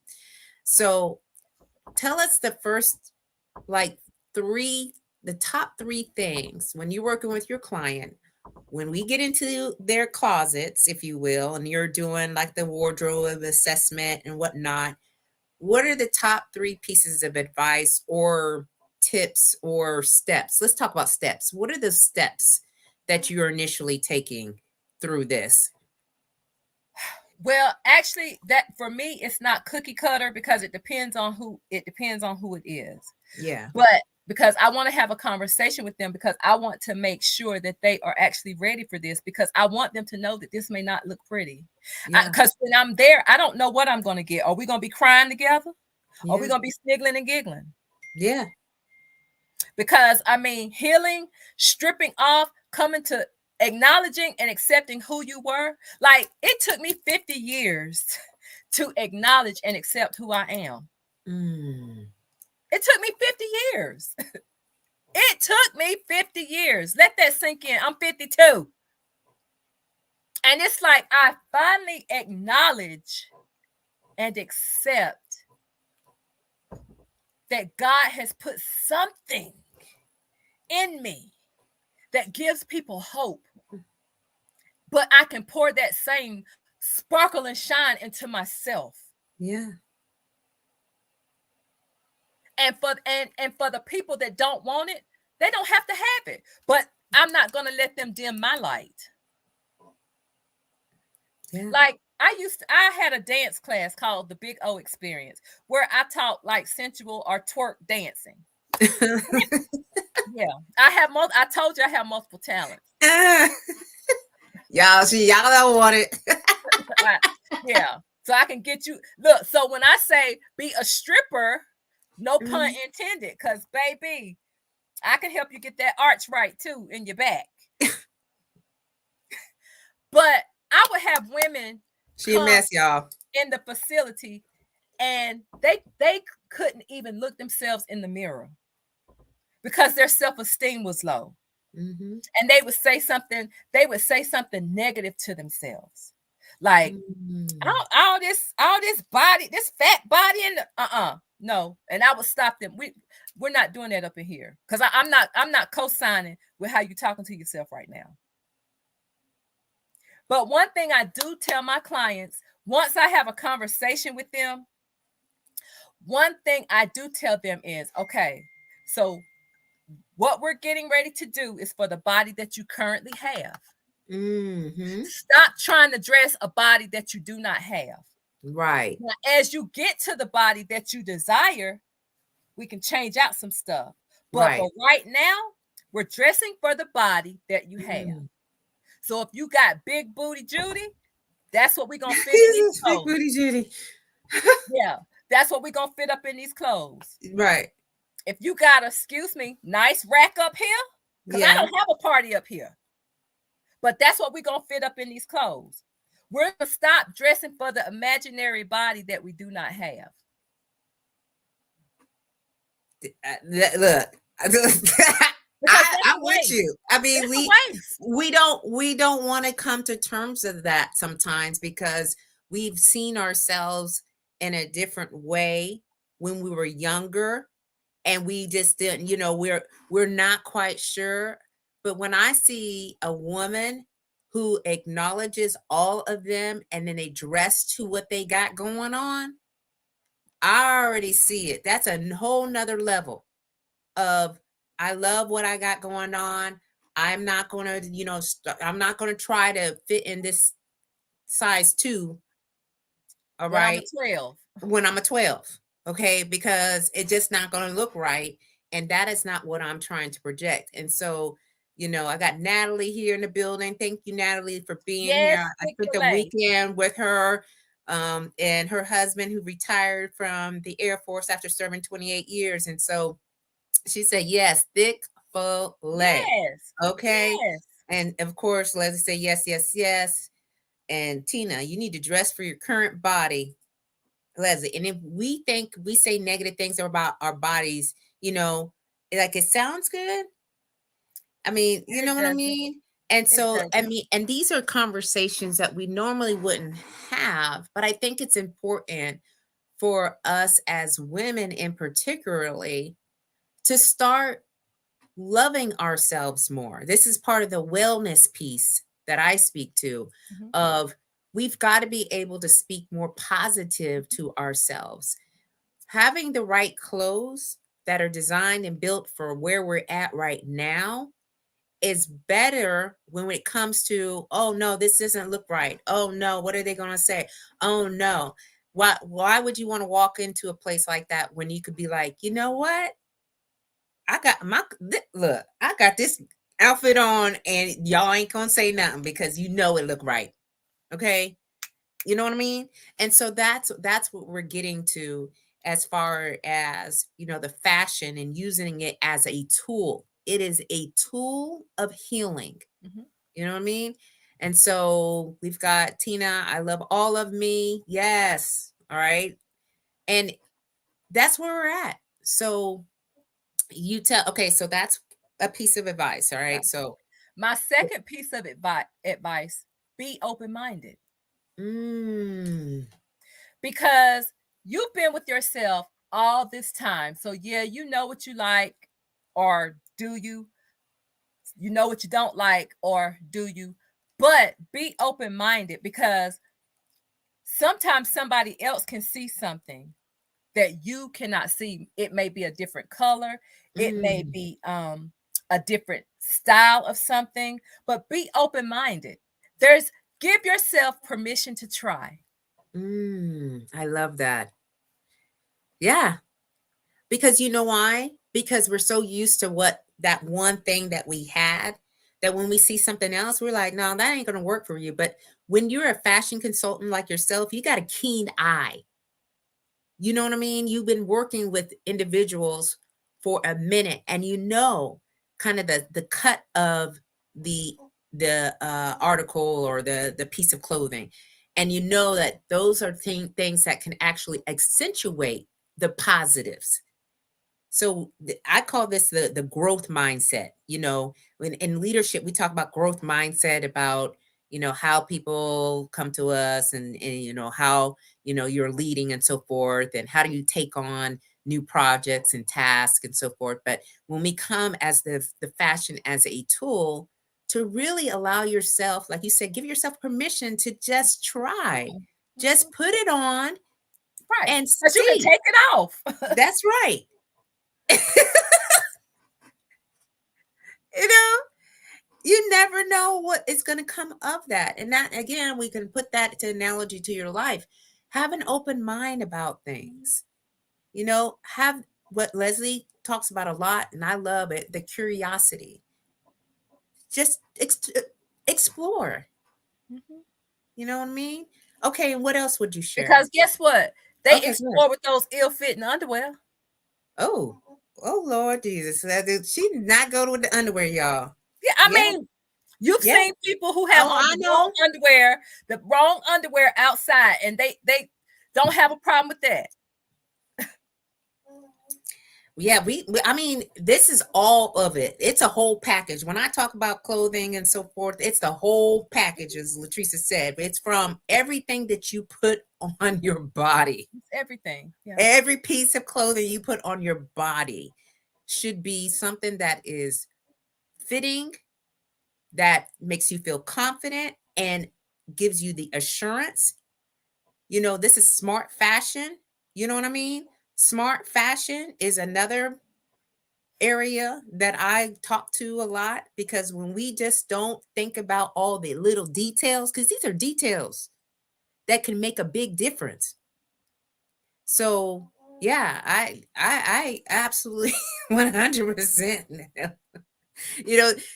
So tell us the first, the top 3 things when you're working with your client, when we get into their closets, if you will, and you're doing like the wardrobe assessment and whatnot, what are the top 3 pieces of advice or tips or steps? Let's talk about steps. What are the steps that you're initially taking through this? Well, actually, that for me, it's not cookie cutter because it depends on who it is. Yeah. But because I want to have a conversation with them, because I want to make sure that they are actually ready for this, because I want them to know that this may not look pretty. Yeah. Because when I'm there, I don't know what I'm going to get. Are we going to be crying together? Are we Yeah. going to be sniggling and giggling? Yeah. Because I mean, healing, stripping off, coming to acknowledging and accepting who you were. Like, it took me 50 years to acknowledge and accept who I am. Mm. It took me 50 years. It took me 50 years. Let that sink in. I'm 52. And it's like I finally acknowledge and accept that God has put something in me that gives people hope. But I can pour that same sparkle and shine into myself. Yeah. And for the people that don't want it, they don't have to have it. But I'm not going to let them dim my light. Yeah. Like, I had a dance class called the Big O Experience, where I taught like sensual or twerk dancing. Yeah, I told you I have multiple talents. Y'all don't want it. Yeah, so I can get you. Look, so when I say be a stripper, no pun intended, because baby, I can help you get that arch right too in your back. But I would have women She a mess, y'all, in the facility, and they couldn't even look themselves in the mirror because their self-esteem was low. And they would say something negative to themselves, like all this body, this fat body, and no. And I would stop them. We're not doing that up in here, because I'm not co-signing with how you're talking to yourself right now. But one thing I do tell my clients, once I have a conversation with them, one thing I do tell them is, okay, so what we're getting ready to do is for the body that you currently have. Stop trying to dress a body that you do not have. Right. Now, as you get to the body that you desire, we can change out some stuff. But for right now, we're dressing for the body that you have. So if you got big booty Judy, that's what we're going to fit in these clothes. Big booty Judy. Yeah, that's what we're going to fit up in these clothes. Right. If you got nice rack up here, because I don't have a party up here. But that's what we're going to fit up in these clothes. We're going to stop dressing for the imaginary body that we do not have. Look. I'm with you. I mean, we don't want to come to terms with that sometimes, because we've seen ourselves in a different way when we were younger, and we just didn't, we're not quite sure. But when I see a woman who acknowledges all of them and then they dress to what they got going on, I already see it. That's a whole nother level of, I love what I got going on. I'm not going to, I'm not going to try to fit in this size 2. All right. When I'm a 12. Okay. Because it's just not going to look right. And that is not what I'm trying to project. And so, I got Natalie here in the building. Thank you, Natalie, for being here. I spent the weekend with her and her husband, who retired from the Air Force after serving 28 years. And so she said, yes, thick fillet. Yes. Okay. Yes. And of course, Leslie said, yes, yes, yes. And Tina, you need to dress for your current body, Leslie. And if we say negative things about our bodies, like, it sounds good. I mean, you know what I mean? And so, I mean, and these are conversations that we normally wouldn't have, but I think it's important for us as women in particularly to start loving ourselves more. This is part of the wellness piece that I speak to, of we've got to be able to speak more positive to ourselves. Having the right clothes that are designed and built for where we're at right now is better when it comes to, oh no, this doesn't look right. Oh no, what are they going to say? Oh no. Why would you want to walk into a place like that when you could be like, you know what? Look, I got this outfit on and y'all ain't going to say nothing because you know it look right. Okay? You know what I mean? And so that's what we're getting to as far as, the fashion and using it as a tool. It is a tool of healing. Mm-hmm. You know what I mean? And so we've got Tina, I love all of me. Yes. All right. And that's where we're at. So okay, so that's a piece of advice. All right. So my second piece of advice, be open-minded. Because you've been with yourself all this time. So yeah, you know what you like, or do you? You know what you don't like, or do you? But be open-minded, because sometimes somebody else can see something that you cannot see. It may be a different color. It may be a different style of something, but be open-minded. Give yourself permission to try. I love that. Yeah. Because you know why? Because we're so used to that one thing that we had, that when we see something else, we're like, no, that ain't going to work for you. But when you're a fashion consultant like yourself, you got a keen eye. You know what I mean? You've been working with individuals for a minute, and kind of the cut of the article or the piece of clothing, and you know that those are things that can actually accentuate the positives. So I call this the growth mindset. In leadership, we talk about growth mindset, about how people come to us, and how you're leading and so forth, and how do you take on new projects and tasks and so forth. But when we come as the fashion as a tool to really allow yourself, like you said, give yourself permission to just try, just put it on, right? And but you can see. take it off. That's right. you know you never know what is going to come of that. And that, again, we can put that to analogy to your life. Have an open mind about things. Have what Leslie talks about a lot, and I love it, the curiosity. Just explore. You know what I mean? Okay, and what else would you share? Because guess what? They Okay, explore with those ill-fitting underwear. Oh Lord Jesus. She did not go with the underwear, y'all. Yeah, I mean, you've seen people who have on the wrong underwear outside, and they don't have a problem with that. Yeah, I mean, this is all of it. It's a whole package. When I talk about clothing and so forth, it's the whole package, as Latressa said. It's from everything that you put on your body. It's everything. Yeah. Every piece of clothing you put on your body should be something that is fitting, that makes you feel confident and gives you the assurance. This is smart fashion. You know what I mean? Smart fashion is another area that I talk to a lot, because when we just don't think about all the little details, because these are details that can make a big difference. So yeah, I absolutely 100%.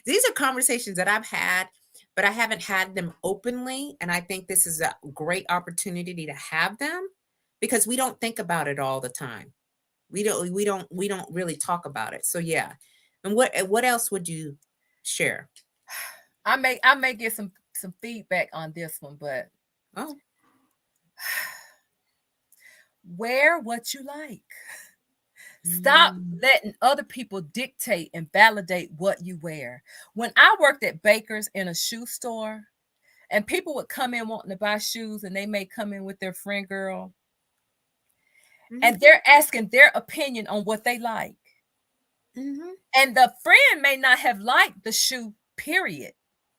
These are conversations that I've had, but I haven't had them openly, and I think this is a great opportunity to have them, because we don't think about it all the time. We don't really talk about it. So yeah. And what else would you share? I may get some feedback on this one, but wear what you like. Stop letting other people dictate and validate what you wear. When I worked at Baker's in a shoe store, and people would come in wanting to buy shoes, and they may come in with their friend girl, and they're asking their opinion on what they like. And the friend may not have liked the shoe, period.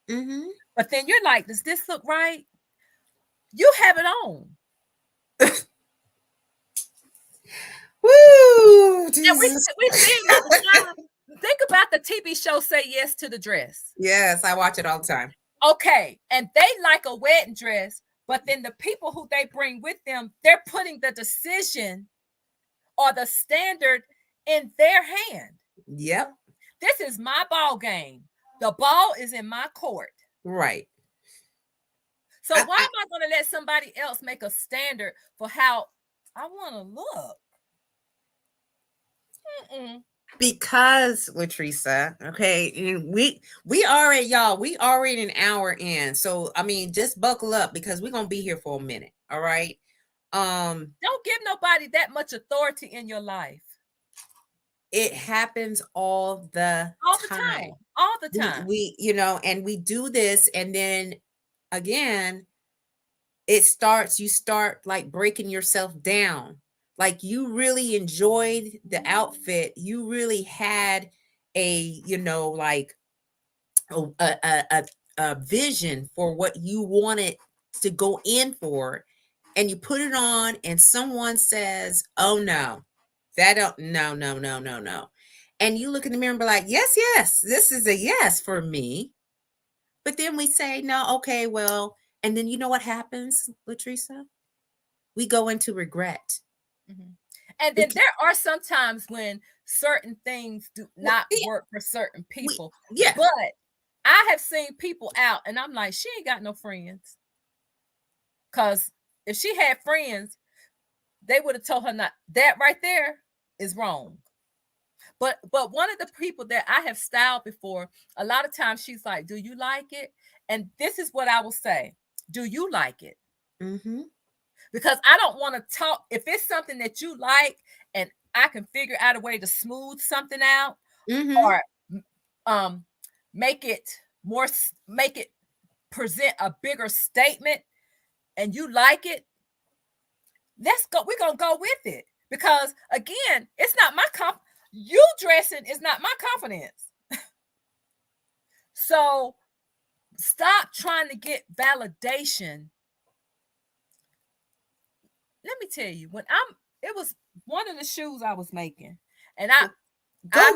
But then you're like, does this look right? You have it on. Woo! And Jesus. we see it all the time. Think about the TV show Say Yes to the Dress. Yes, I watch it all the time. Okay, and they like a wedding dress, but then the people who they bring with them, they're putting the decision or the standard in their hand. Yep. This is my ball game. The ball is in my court. Right. So why am I going to let somebody else make a standard for how I want to look? Because Latressa, okay, we already, y'all, we already an hour in. So I mean, just buckle up because we're gonna be here for a minute. All right. Don't give nobody that much authority in your life. It happens all the time. All the time. We you know, and we do this, and then again, you start like breaking yourself down. Like you really enjoyed the outfit. You really had a, like a vision for what you wanted to go in for, and you put it on, and someone says, "Oh no, that don't no," and you look in the mirror and be like, "Yes, this is a yes for me." But then we say, "No, okay, well," and then you know what happens, Latressa? We go into regret. And then there are some times when certain things do not work for certain people. But I have seen people out and I'm like, she ain't got no friends. Because if she had friends, they would have told her not. That right there is wrong. But one of the people that I have styled before, a lot of times she's like, do you like it? And this is what I will say. Do you like it? Because I don't want to talk. If it's something that you like and I can figure out a way to smooth something out or make it present a bigger statement and you like it, let's go. We're going to go with it. Because again, it's not my you dressing is not my confidence. So stop trying to get validation. Let me tell you, it was one of the shoes I was making, and I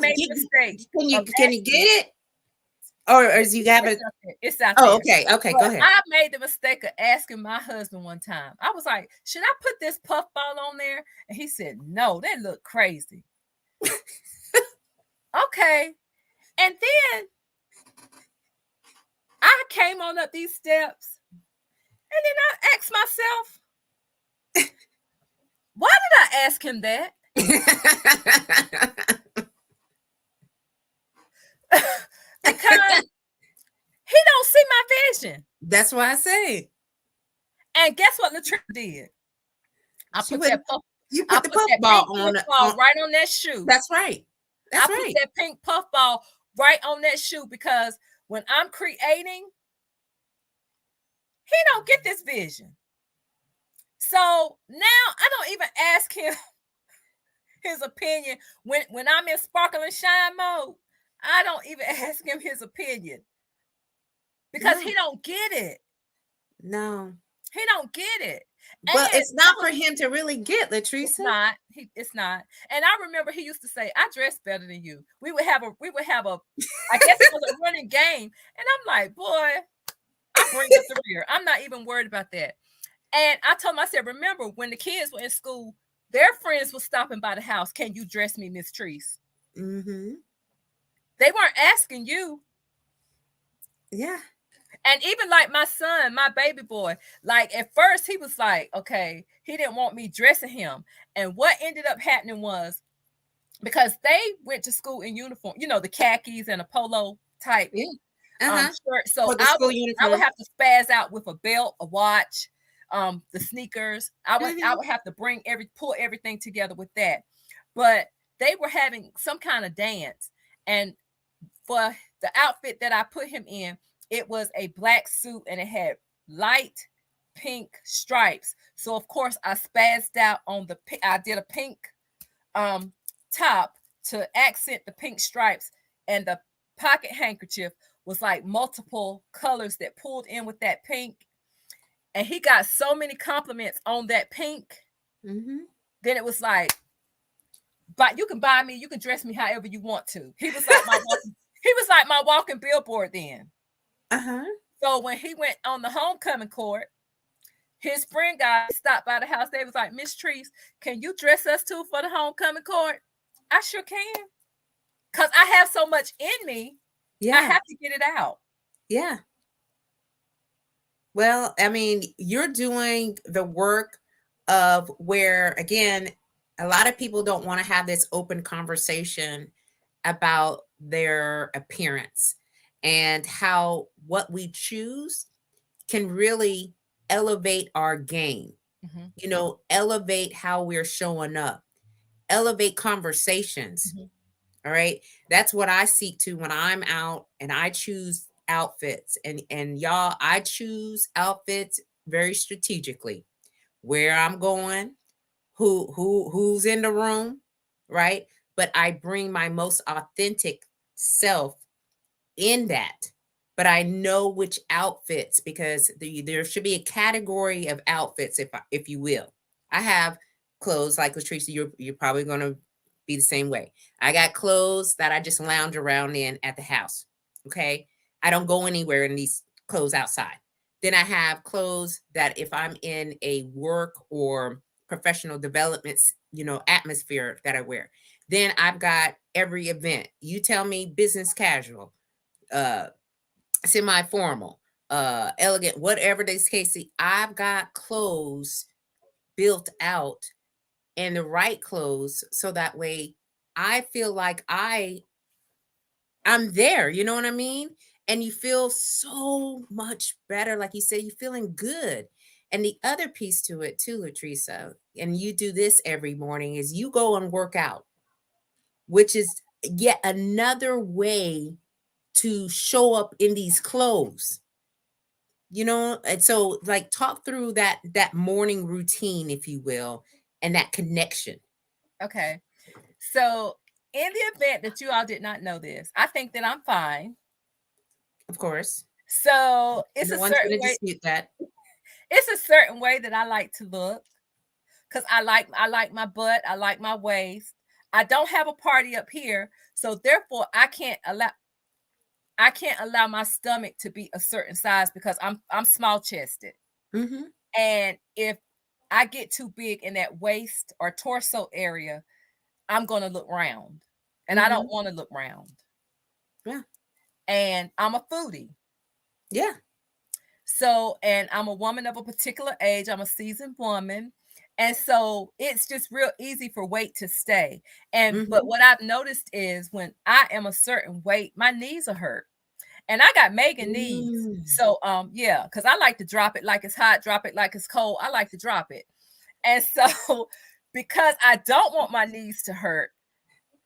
made a mistake. Can you get it? Or is you have it? It's out there. Oh, okay, go ahead. I made the mistake of asking my husband one time. I was like, should I put this puffball on there? And he said, no, that looked crazy. Okay. And then I came on up these steps, and then I asked myself, why did I ask him that? Because he don't see my vision. That's why I say. And guess what Latressa did? You put the puffball on right on that shoe. That's right. I put that pink puffball right on that shoe because when I'm creating, he don't get this vision. So now I don't even ask him his opinion when I'm in sparkle and shine mode. I don't even ask him his opinion because he don't get it. No, he don't get it. But it's not for him to really get, Latressa. It's not. It's not. And I remember he used to say, "I dress better than you." We would have a. I guess it was a running game, and I'm like, boy, I bring up the rear. I'm not even worried about that. And I told him, I said, remember when the kids were in school, their friends were stopping by the house. Can you dress me, Miss Treese? They weren't asking you. Yeah. And even like my son, my baby boy, like at first he was like, okay, he didn't want me dressing him. And what ended up happening was because they went to school in uniform, you know, the khakis and a polo type shirt. So I would have to spaz out with a belt, a watch, the sneakers. I would have to pull everything together with that. But they were having some kind of dance. And for the outfit that I put him in, it was a black suit and it had light pink stripes. So of course I spazzed out on I did a pink top to accent the pink stripes, and the pocket handkerchief was like multiple colors that pulled in with that pink. And he got so many compliments on that pink. Then it was like, you can buy me, you can dress me however you want to. He was like my walking billboard then. Uh-huh. So when he went on the homecoming court, his friend guy stopped by the house. They was like, Miss Treese, can you dress us too for the homecoming court? I sure can. Because I have so much in me. Yeah. I have to get it out. Yeah. Well, I mean, you're doing the work of where, again, a lot of people don't want to have this open conversation about their appearance and how what we choose can really elevate our game, elevate how we're showing up, elevate conversations. All right. That's what I seek to when I'm out and I choose outfits. And y'all, I choose outfits very strategically. Where I'm going, who's in the room, right? But I bring my most authentic self in that. But I know which outfits, because there should be a category of outfits, if you will. I have clothes like Latressa, you're probably going to be the same way. I got clothes that I just lounge around in at the house. Okay. I don't go anywhere in these clothes outside. Then I have clothes that if I'm in a work or professional development, atmosphere that I wear. Then I've got every event. You tell me business casual, semi-formal, elegant, whatever this case. I've got clothes built out and the right clothes so that way I feel like I'm there, you know what I mean? And you feel so much better. Like you said, you're feeling good. And the other piece to it too, Latressa, and you do this every morning, is you go and work out, which is yet another way to show up in these clothes. And so like talk through that morning routine, if you will, and that connection. Okay. So in the event that you all did not know this, I think that I'm fine. Of course. So it's No a one's certain going to way. dispute that. It's a certain way that I like to look, because I like my butt, I like my waist. I don't have a party up here, so therefore I can't allow my stomach to be a certain size because I'm small chested. Mm-hmm. And if I get too big in that waist or torso area, I'm going to look round. And I don't want to look round. Yeah. And I'm a foodie. Yeah. So, and I'm a woman of a particular age. I'm a seasoned woman. And so it's just real easy for weight to stay. And but what I've noticed is when I am a certain weight, my knees are hurt. And I got Megan knees. So yeah, because I like to drop it like it's hot, drop it like it's cold. I like to drop it. And so because I don't want my knees to hurt,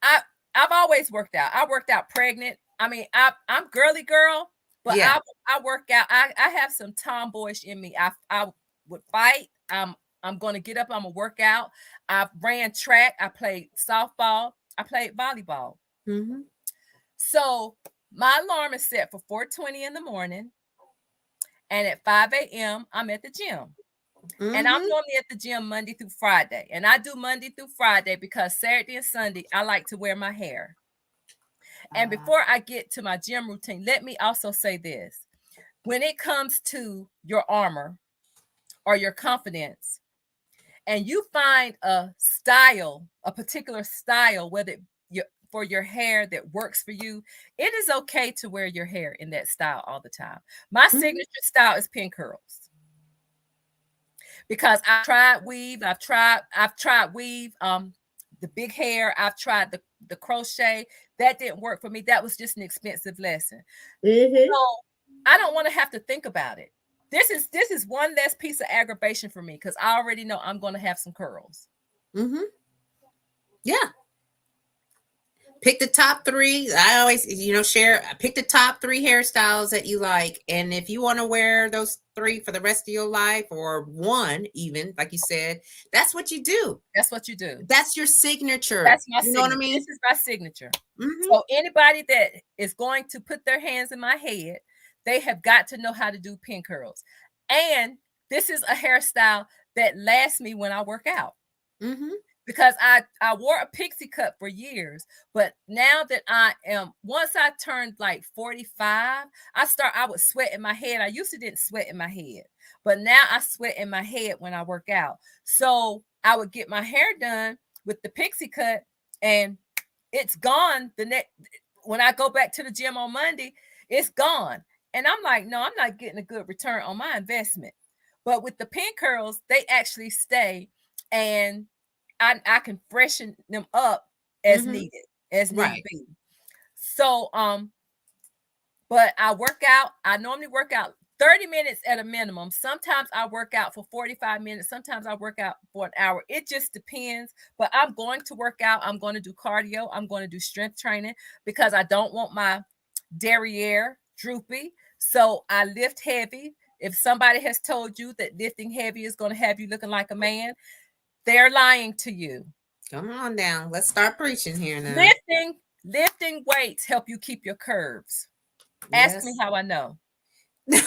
I've always worked out. I worked out pregnant. I mean, I'm girly girl, but Yeah. I work out. I have some tomboyish in me. I would fight. I'm going to get up. I'm going to work out. I ran track. I played softball. I played volleyball. So my alarm is set for 4:20 in the morning. And at 5 a.m., I'm at the gym. And I'm normally at the gym Monday through Friday. And I do Monday through Friday because Saturday and Sunday, I like to wear my hair. And before I get to my gym routine, let me also say this. When it comes to your armor or your confidence, and you find a style, a particular style, whether for your hair that works for you, it is okay to wear your hair in that style all the time. My signature style is pin curls. Because I've tried weave, I've tried weave, the big hair, I've tried the crochet. That didn't work for me. That was just an expensive lesson. So I don't want to have to think about it. This is one less piece of aggravation for me because I already know I'm going to have some curls. Yeah. Pick the top 3. I always, share. Pick the top 3 hairstyles that you like, and if you want to wear those 3 for the rest of your life, or 1, even like you said, that's what you do. That's what you do. That's your signature. That's my signature. You know what I mean? This is my signature. So anybody that is going to put their hands in my head, they have got to know how to do pin curls. And this is a hairstyle that lasts me when I work out. because I wore a pixie cut for years, but now that once I turned like 45, I would sweat in my head. I used to didn't sweat in my head, but now I sweat in my head when I work out. So I would get my hair done with the pixie cut, and it's gone when I go back to the gym on Monday, it's gone. And I'm like, no, I'm not getting a good return on my investment. But with the pin curls, they actually stay, and I can freshen them up as needed, as need be. So, but I work out. I normally work out 30 minutes at a minimum. Sometimes I work out for 45 minutes. Sometimes I work out for an hour. It just depends. But I'm going to work out. I'm going to do cardio. I'm going to do strength training because I don't want my derriere droopy. So I lift heavy. If somebody has told you that lifting heavy is going to have you looking like a man, they're lying to you. Come on now. Let's start preaching here now. Lifting weights help you keep your curves. Yes. Ask me how I know. Look,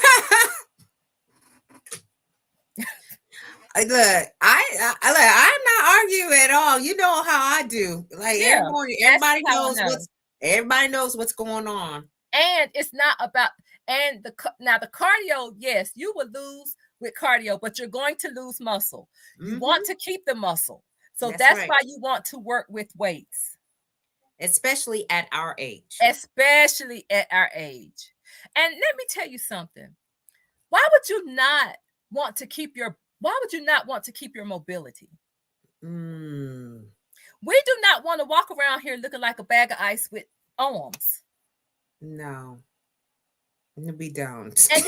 I'm not arguing at all. You know how I do. Like every morning, everybody knows what's going on. And it's not about the cardio. Yes, you will lose with cardio, but you're going to lose muscle. You want to keep the muscle, so that's why you want to work with weights, especially at our age. And let me tell you something. Why would you not want to keep your mobility? We do not want to walk around here looking like a bag of ice with arms. No, we don't. And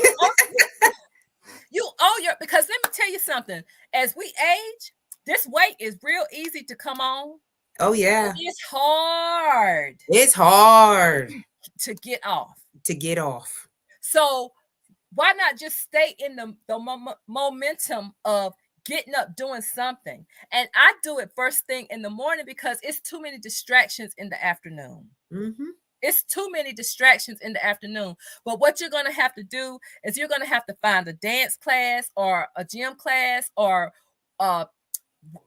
because let me tell you something. As we age, this weight is real easy to come on. Oh yeah. It's hard. It's hard to get off. So why not just stay in the momentum of getting up, doing something? And I do it first thing in the morning because it's too many distractions in the afternoon. It's too many distractions in the afternoon. But what you're going to have to do is you're going to have to find a dance class or a gym class or a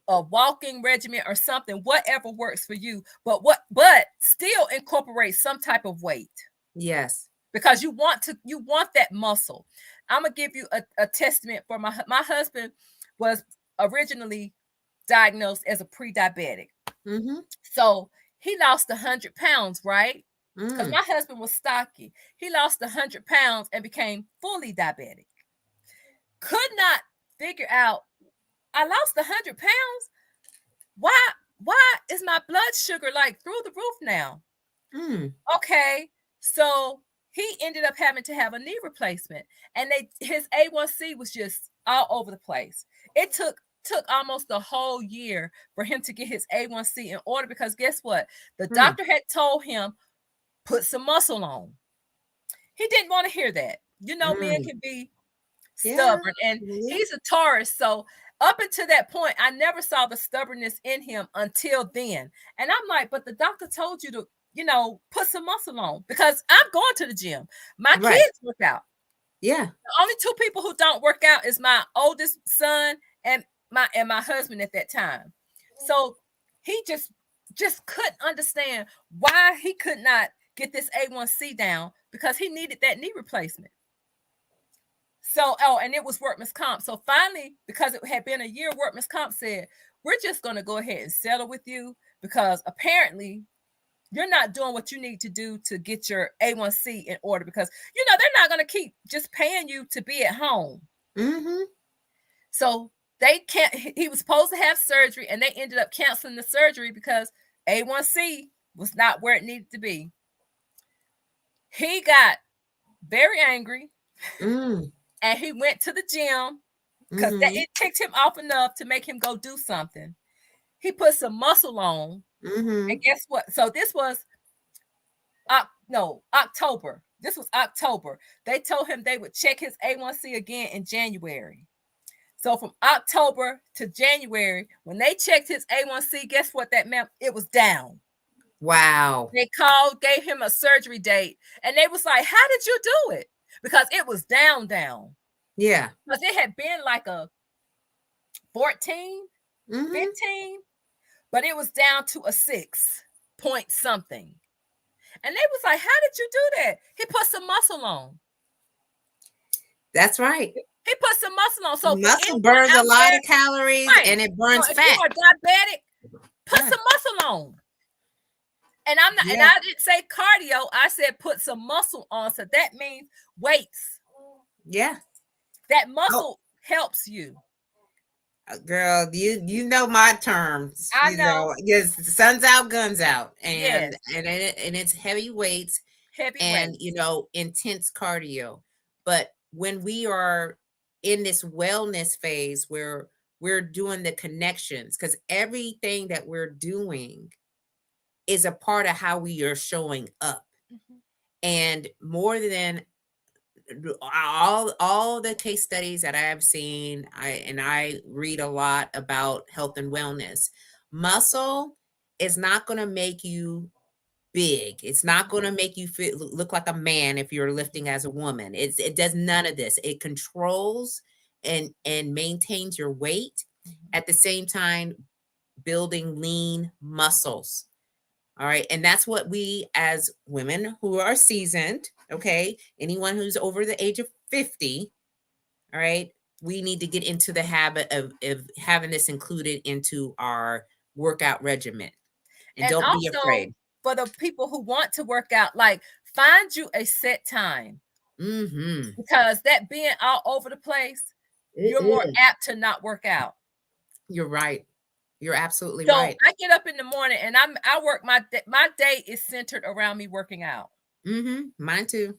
walking regimen or something, whatever works for you. But still incorporate some type of weight. Yes. Because you want that muscle. I'm gonna give you a testament for my husband was originally diagnosed as a pre-diabetic. So he lost 100 pounds, right? Because my husband was stocky. He lost 100 pounds and became fully diabetic. Could not figure out, I lost 100 pounds. Why is my blood sugar like through the roof now? Okay, so he ended up having to have a knee replacement, and his A1C was just all over the place. It took almost a whole year for him to get his A1C in order because guess what? The doctor had told him, put some muscle on. He didn't want to hear that. You know, men can be stubborn, and he's a Taurus, so up until that point, I never saw the stubbornness in him until then. And I'm like, but the doctor told you to, put some muscle on because I'm going to the gym. My kids work out. Yeah. The only two people who don't work out is my oldest son and my husband at that time. So he just couldn't understand why he could not get this A1C down because he needed that knee replacement. So, and it was workman's comp. So finally, because it had been a year, workman's comp said, we're just going to go ahead and settle with you because apparently you're not doing what you need to do to get your A1C in order because, they're not going to keep just paying you to be at home. So he was supposed to have surgery and they ended up canceling the surgery because A1C was not where it needed to be. He got very angry. And he went to the gym because it ticked him off enough to make him go do something. He put some muscle on. And guess what? So this was October. This was October. They told him they would check his A1C again in January. So from October to January, when they checked his A1C, guess what that meant? It was down. Wow. They called, gave him a surgery date, and they was like, how did you do it? Because it was down. Yeah. Because it had been like a 14, 15. but it was down to a 6 point something. And they was like, how did you do that? He put some muscle on. That's right. He put some muscle on. So muscle burns a lot of calories, right, and it burns so fat. If you are diabetic, put some muscle on. And I'm not, and I didn't say cardio. I said put some muscle on. So that means weights. Yeah. That muscle helps you. Girl, you know my terms. I know. Yes, sun's out, guns out. And it's heavy weights. And intense cardio. But when we are in this wellness phase where we're doing the connections, because everything that we're doing is a part of how we are showing up. Mm-hmm. And more than all the case studies that I have seen, I read a lot about health and wellness. Muscle is not going to make you big. It's not going to make you look like a man if you're lifting as a woman. It does none of this. It controls and maintains your weight, at the same time building lean muscles. All right. And that's what we as women who are seasoned, okay, anyone who's over the age of 50, all right, we need to get into the habit of having this included into our workout regimen. And don't be afraid. For the people who want to work out, like, find you a set time. Mm-hmm. Because that being all over the place, you're more apt to not work out. You're right. You're absolutely right. I get up in the morning and I work my day is centered around me working out. Mm-hmm. Mine too.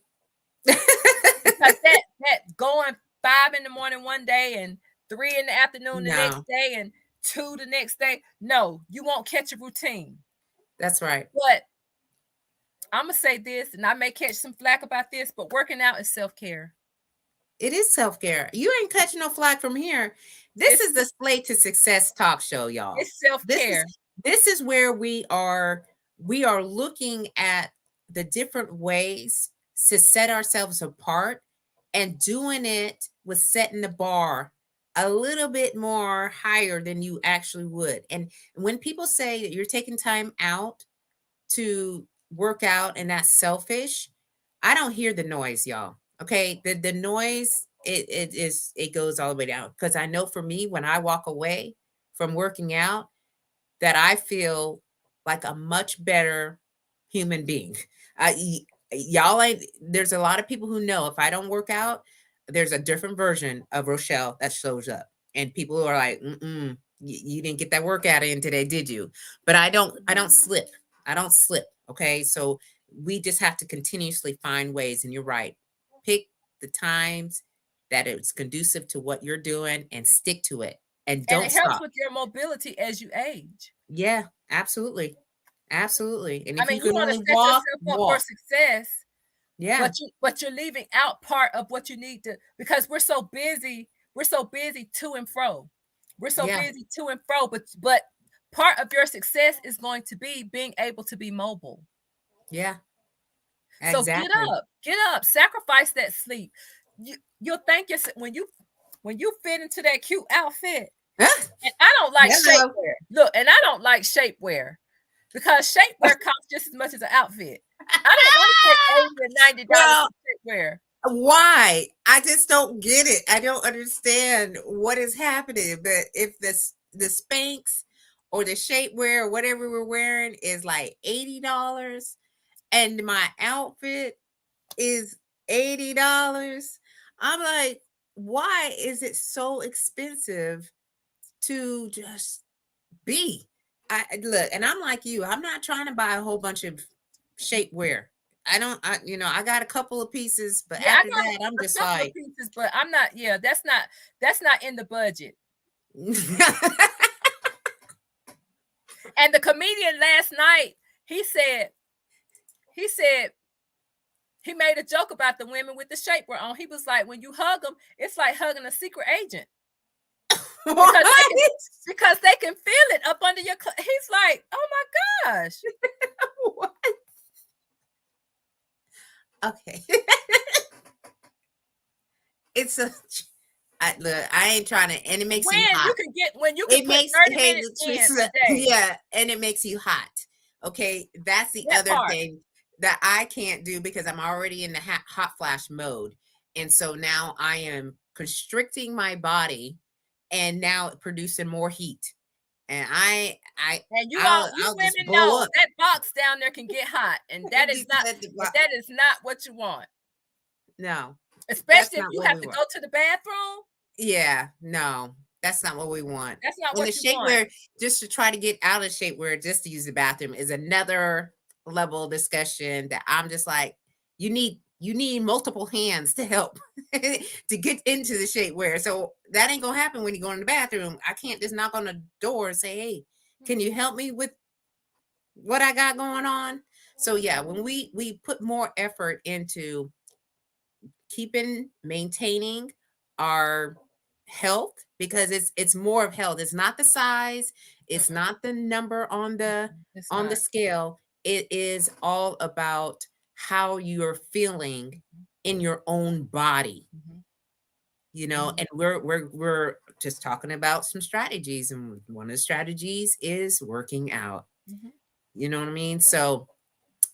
Because that going 5 in the morning one day and 3 in the afternoon the next day and 2 the next day. No, you won't catch a routine. That's right. But I'm going to say this, and I may catch some flack about this, but working out is self-care. It is self-care. You ain't catching no flack from here. This is the Slay to Success talk show, y'all. It's self-care. This is where we are looking at the different ways to set ourselves apart and doing it with setting the bar a little bit more higher than you actually would. And when people say that you're taking time out to work out and that's selfish, I don't hear the noise, y'all. Okay, the noise, it goes all the way down, because I know for me, when I walk away from working out, that I feel like a much better human being. There's a lot of people who know if I don't work out, there's a different version of Rochelle that shows up, and people are like, you didn't get that workout in today, did you? But I don't slip. I don't slip. Okay, so we just have to continuously find ways, and you're right. Pick the times that it's conducive to what you're doing and stick to it. And don't stop. It helps with your mobility as you age. Yeah, absolutely. Absolutely. And if you want to set yourself up for success, but you're leaving out part of what you need to, because we're so busy to and fro. We're so busy to and fro, but part of your success is going to be being able to be mobile. Yeah. Exactly. So get up, sacrifice that sleep. You'll thank yourself when you fit into that cute outfit. And I don't like shapewear. Look, and I don't like shapewear because shapewear costs just as much as an outfit. I don't want to take $80 or $90 for shapewear. Why? I just don't get it. I don't understand what is happening. But if the Spanx or the shapewear or whatever we're wearing is like $80 and my outfit is $80, I'm like, why is it so expensive to just be? Look, and I'm like you. I'm not trying to buy a whole bunch of shapewear. I got a couple of pieces, but after that, I'm just like pieces, but I'm not. Yeah, that's not in the budget. And the comedian last night, he said he made a joke about the women with the shapewear on. He was like, when you hug them, it's like hugging a secret agent. Because they can feel it up under your he's like, oh my gosh. What? Okay. I ain't trying to, and it makes you hot. When you can It put makes 30 hey minutes in Latressa, a day. yeah, and it makes you hot. Okay, that's the That other part. thing that I can't do because I'm already in the hot flash mode, and so now I am constricting my body, and now producing more heat, and And you I'll just women blow know up. that box down there can get hot, and that is not what you want. No, that's Especially if not you what have we to want. go to the bathroom. Yeah, no, that's not what we want. That's not And the what you want. shapewear, just to try to get out of shapewear, just to use the bathroom, is another level of discussion that I'm just like, you need multiple hands to help to get into the shapewear. So that ain't gonna happen when you go in the bathroom. I can't just knock on the door and say, hey, can you help me with what I got going on? So yeah, when we put more effort into maintaining our health, because it's more of health. It's not the size, it's not the number on the scale. It is all about how you're feeling in your own body. And we're just talking about some strategies, and one of the strategies is working out. You know what I mean? So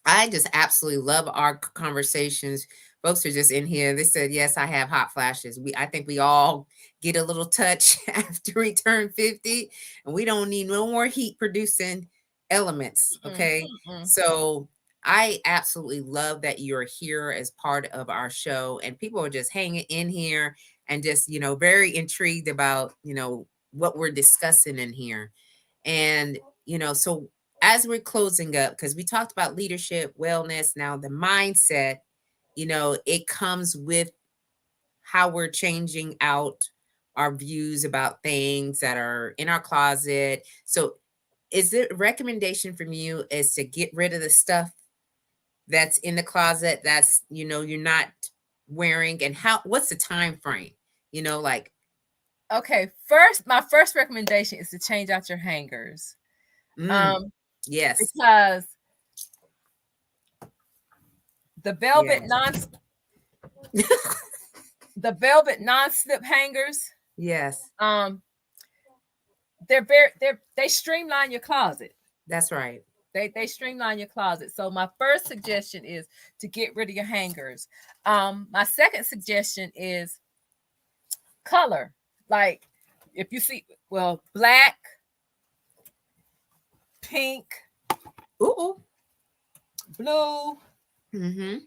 I just absolutely love our conversations. Folks are just in here. They said, yes, I have hot flashes. I think we all get a little touch after we turn 50, and we don't need no more heat producing elements. Okay. So I absolutely love that you're here as part of our show, and people are just hanging in here and just, very intrigued about, what we're discussing in here. And, so as we're closing up, because we talked about leadership, wellness, now the mindset, it comes with how we're changing out our views about things that are in our closet. So is it a recommendation from you is to get rid of the stuff that's in the closet that's, you're not wearing? And what's the time frame? Like, okay, my first recommendation is to change out your hangers. Yes. Because the velvet the velvet non-slip hangers, yes, they streamline your closet. That's right. They streamline your closet. So my first suggestion is to get rid of your hangers. My second suggestion is color. Like, if you see, black, pink, blue, and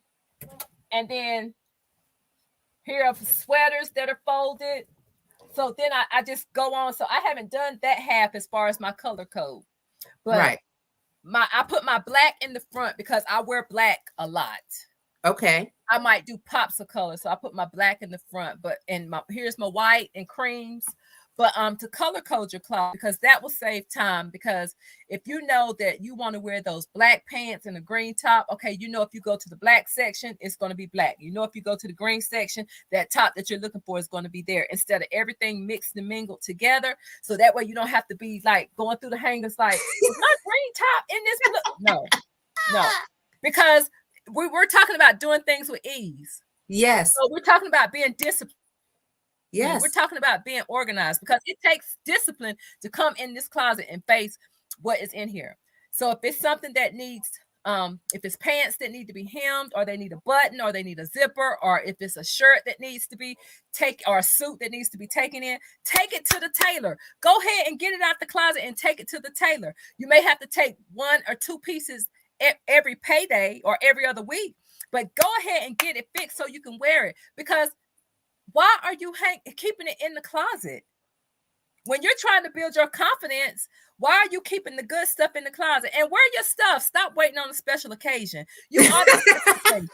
then here are sweaters that are folded. So then I just go on. So I haven't done that half as far as my color code, but I put my black in the front because I wear black a lot. Okay. I might do pops of color, so I put my black in the front, here's my white and creams. But to color code your closet, because that will save time. Because if you know that you want to wear those black pants and a green top, okay, if you go to the black section, it's going to be black. If you go to the green section, that top that you're looking for is going to be there, instead of everything mixed and mingled together. So that way you don't have to be like going through the hangers like, is my green top in this blue? No, because we're talking about doing things with ease. Yes. So we're talking about being disciplined. Yes. We're talking about being organized, because it takes discipline to come in this closet and face what is in here. So if it's something that needs, if it's pants that need to be hemmed, or they need a button, or they need a zipper, or if it's a shirt that needs to be or a suit that needs to be taken in, take it to the tailor. Go ahead and get it out the closet and take it to the tailor. You may have to take 1 or 2 pieces every payday or every other week, but go ahead and get it fixed so you can wear it. Because why are you keeping it in the closet? When you're trying to build your confidence, why are you keeping the good stuff in the closet? And wear your stuff. Stop waiting on a special occasion. You are the special occasion.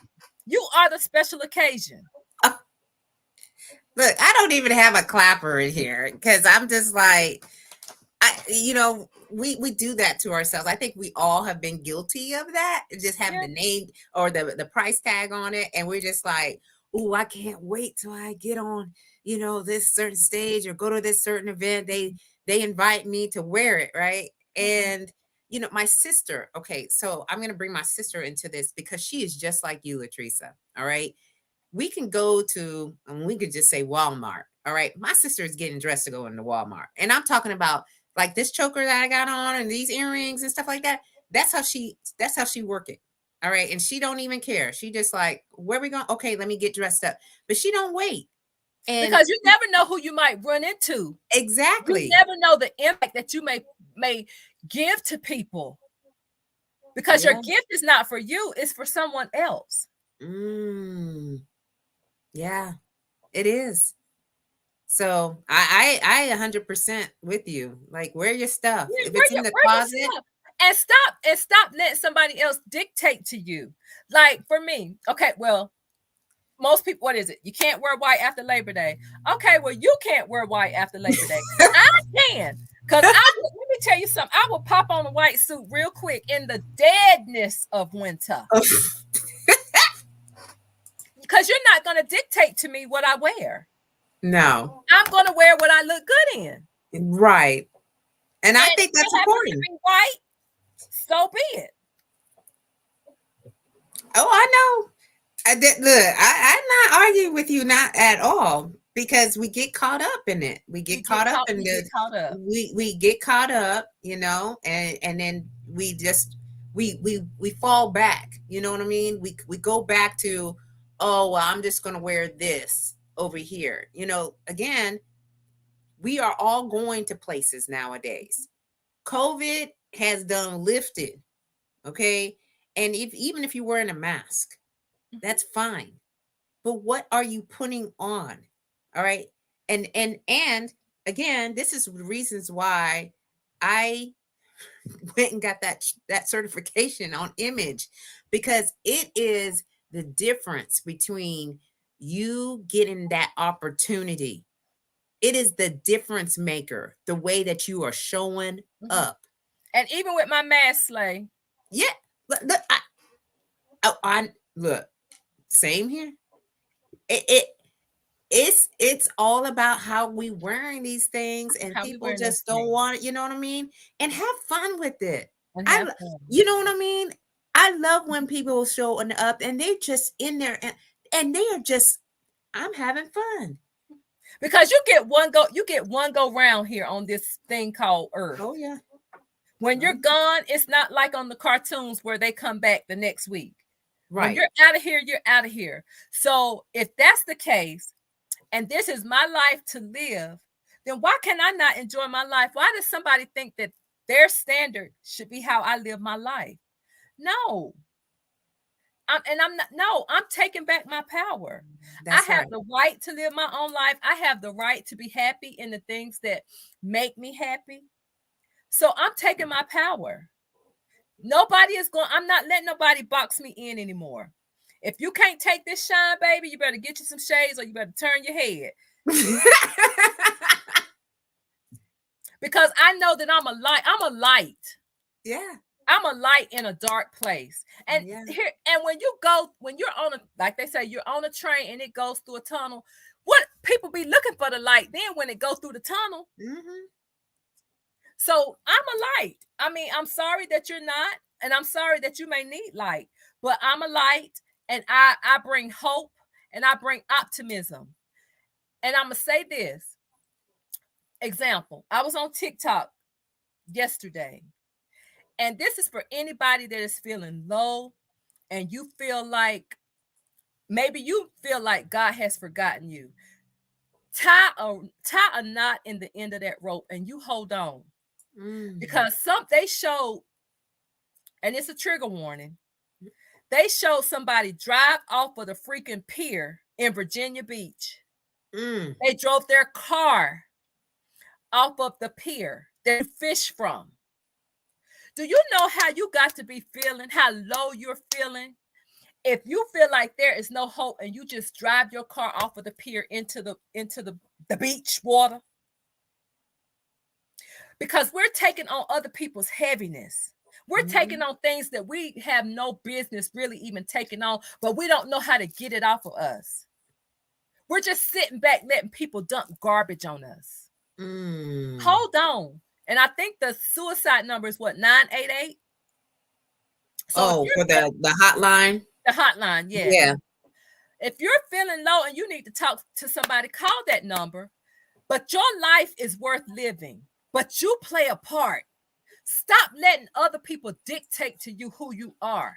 You are the special occasion. Look, I don't even have a clapper in here, because I'm just like, we do that to ourselves. I think we all have been guilty of that. Just have the name or the price tag on it, and we're just like, oh, I can't wait till I get on, this certain stage or go to this certain event. They invite me to wear it, right? And my sister. Okay, so I'm gonna bring my sister into this, because she is just like you, Latressa. All right, we can go to, and we could just say Walmart. All right. My sister is getting dressed to go into Walmart. And I'm talking about like this choker that I got on and these earrings and stuff like that. That's how she work it. All right. And she don't even care. She just like, where we going? Okay, let me get dressed up. But she don't wait. And because you never know who you might run into. Exactly. You never know the impact that you may give to people. Because your gift is not for you, it's for someone else. Yeah, it is. So I 100% with you. Like, wear your stuff. If it's in the closet. And stop letting somebody else dictate to you. Like for me, okay, well, most people, what is it? You can't wear white after Labor Day. Okay, well, you can't wear white after Labor Day. I can. Because let me tell you something. I will pop on a white suit real quick in the deadness of winter. Because you're not going to dictate to me what I wear. No. I'm going to wear what I look good in. Right. And I think that's important. To be white, so be it. Oh, I know. Look, I'm not arguing with you, not at all, because we get caught up in it. We get caught up, you know, and then we just we fall back. You know what I mean? We go back to, oh, well, I'm just gonna wear this over here. You know, again, we are all going to places nowadays. COVID has done lifted, okay? And even if you're wearing a mask, that's fine. But what are you putting on? All right. And again, this is the reasons why I went and got that certification on image, because it is the difference between you getting that opportunity. It is the difference maker, the way that you are showing up. And even with my mask, Slay. Yeah. Look, look, same here. It's all about how we wearing these things, and people just don't want it, you know what I mean? And have fun with it. You know what I mean? I love when people showing up and they're just in there and they are just, I'm having fun. Because you get one go round here on this thing called Earth. Oh yeah. When you're gone, it's not like on the cartoons where they come back the next week. Right. When you're out of here, you're out of here. So if that's the case, and this is my life to live, then why can I not enjoy my life? Why does somebody think that their standard should be how I live my life? No. I'm taking back my power. I have the right to live my own life. I have the right to be happy in the things that make me happy. So I'm taking my power. I'm not letting nobody box me in anymore. If you can't take this shine, baby, you better get you some shades or you better turn your head. Because I know that I'm a light. Yeah. I'm a light in a dark place. And when you're on like they say, you're on a train and it goes through a tunnel, what people be looking for the light then when it goes through the tunnel. So I'm a light. I mean, I'm sorry that you're not, and I'm sorry that you may need light, but I'm a light, and I bring hope and I bring optimism. And I'm going to say this. Example, I was on TikTok yesterday, and this is for anybody that is feeling low and you feel like, maybe you feel like God has forgotten you. Tie a knot in the end of that rope and you hold on. Because they showed, and it's a trigger warning, they showed somebody drive off of the freaking pier in Virginia Beach. They drove their car off of the pier they fished from. Do you know how you got to be feeling, how low you're feeling? If you feel like there is no hope and you just drive your car off of the pier into the beach water. Because we're taking on other people's heaviness. We're taking on things that we have no business really even taking on, but we don't know how to get it off of us. We're just sitting back letting people dump garbage on us. Hold on. And I think the suicide number is what, 988? So for the hotline? The hotline, yeah. Yeah. If you're feeling low and you need to talk to somebody, call that number. But your life is worth living, but you play a part. Stop letting other people dictate to you who you are.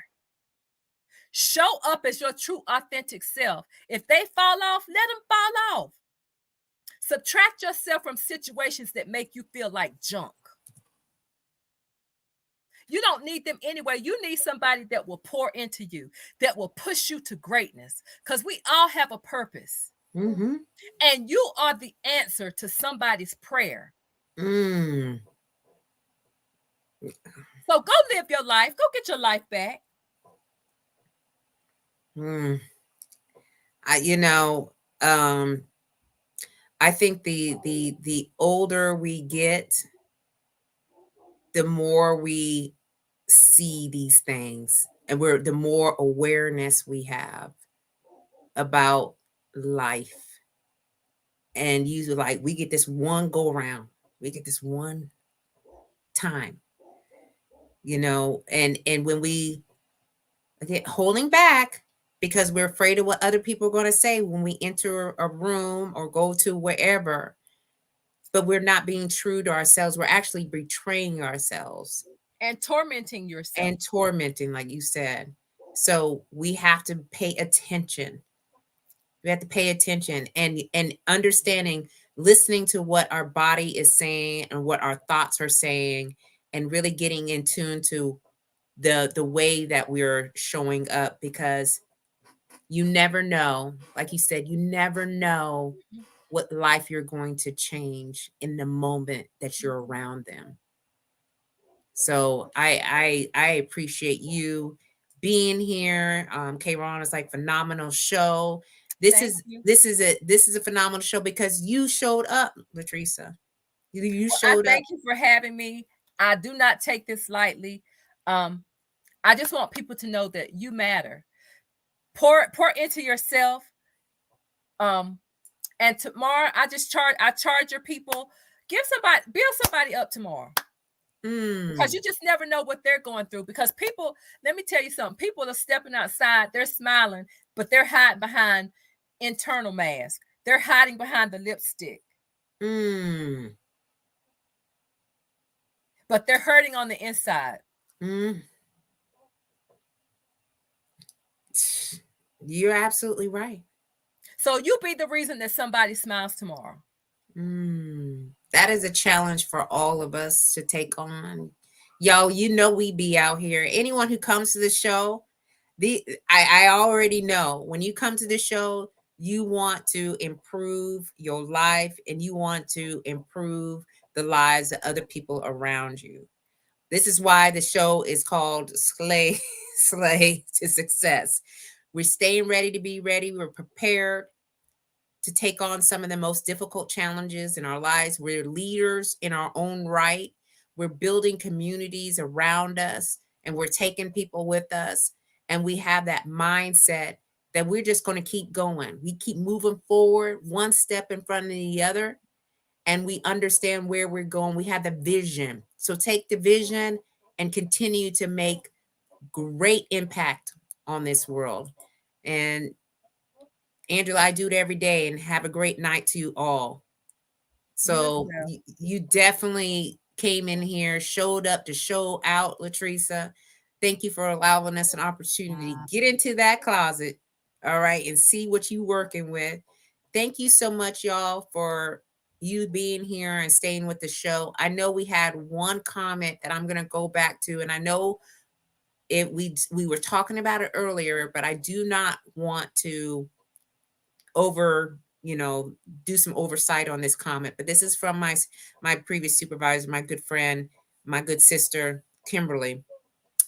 Show up as your true, authentic self. If they fall off, let them fall off. Subtract yourself from situations that make you feel like junk. You don't need them anyway. You need somebody that will pour into you, that will push you to greatness, because we all have a purpose. Mm-hmm. And you are the answer to somebody's prayer. Mm. So go live your life. Go get your life back. Mm. I think the older we get, the more we see these things, and the more awareness we have about life. And usually, like, we get this one go around, we get this one time, and when we get holding back because we're afraid of what other people are going to say when we enter a room or go to wherever, but we're not being true to ourselves. We're actually betraying ourselves and tormenting yourself. and tormenting, like you said. So we have to pay attention. We have to pay attention and understanding, listening to what our body is saying and what our thoughts are saying, and really getting in tune to the way that we're showing up, because you never know, like you said, you never know what life you're going to change in the moment that you're around them. So I appreciate you being here. K-Ron, is like phenomenal show. Thank you. This is a phenomenal show because you showed up, Latressa. You Well, I showed up. thank you for having me. I do not take this lightly. I just want people to know that you matter. Pour into yourself. And tomorrow I charge your people. Build somebody up tomorrow. Because you just never know what they're going through. Because people, let me tell you something, people are stepping outside, they're smiling, but they're hiding behind internal masks. They're hiding behind the lipstick. But they're hurting on the inside. You're absolutely right. So you be the reason that somebody smiles tomorrow. That is a challenge for all of us to take on. Y'all, we be out here. Anyone who comes to the show, I already know when you come to the show, you want to improve your life and you want to improve the lives of other people around you. This is why the show is called Slay to Success. We're staying ready to be ready. We're prepared to take on some of the most difficult challenges in our lives. We're leaders in our own right. We're building communities around us and we're taking people with us. And we have that mindset that we're just going to keep going. We keep moving forward, one step in front of the other, and we understand where we're going. We have the vision. So take the vision and continue to make great impact on this world. And Angela, I do it every day, and have a great night to you all. So you definitely came in here, showed up to show out, Latressa. Thank you for allowing us an opportunity to get into that closet, all right, and see what you working with. Thank you so much, y'all, for you being here and staying with the show. I know we had one comment that I'm going to go back to, and I know we were talking about it earlier, but I do not want to do some oversight on this comment. But this is from my previous supervisor, my good friend, my good sister, Kimberly.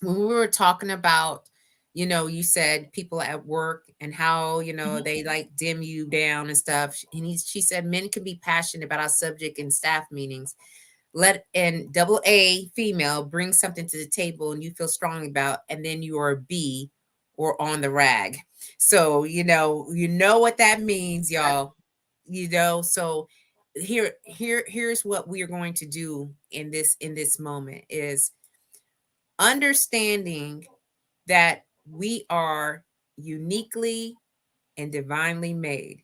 When we were talking about, you said people at work and how, they like dim you down and stuff. And she said, men can be passionate about our subject in staff meetings. And double A female bring something to the table and you feel strongly about, and then you are a B or on the rag. So, you know what that means, y'all. So here's what we are going to do in this moment is understanding that we are uniquely and divinely made.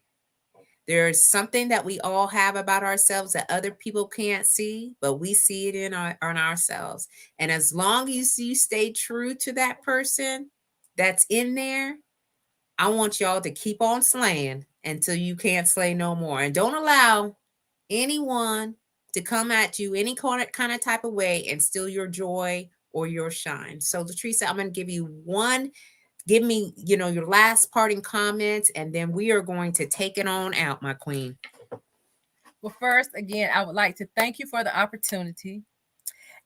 There's something that we all have about ourselves that other people can't see, but we see it on ourselves. And as long as you stay true to that person that's in there, I want y'all to keep on slaying until you can't slay no more. And don't allow anyone to come at you any kind of type of way and steal your joy or your shine. So, Latressa, I'm going to give you one. Give me, your last parting comments, and then we are going to take it on out, my queen. Well, first, again, I would like to thank you for the opportunity.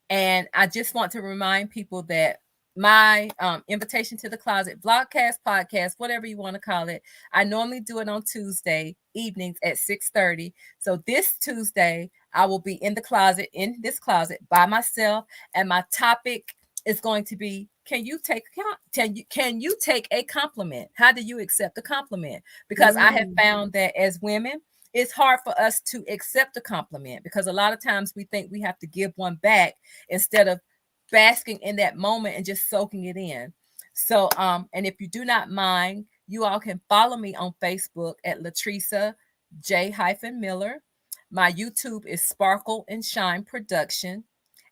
And I just want to remind people that my invitation to the closet, Vlogcast, podcast, whatever you want to call it, I normally do it on Tuesday evenings at 6:30. So this Tuesday, I will be in this closet by myself, and my topic is going to be, can you take a compliment? How do you accept a compliment? Because I have found that as women, it's hard for us to accept a compliment, because a lot of times we think we have to give one back instead of basking in that moment and just soaking it in. So, and if you do not mind, you all can follow me on Facebook at Latressa J-Miller. My YouTube is Sparkle and Shine Production.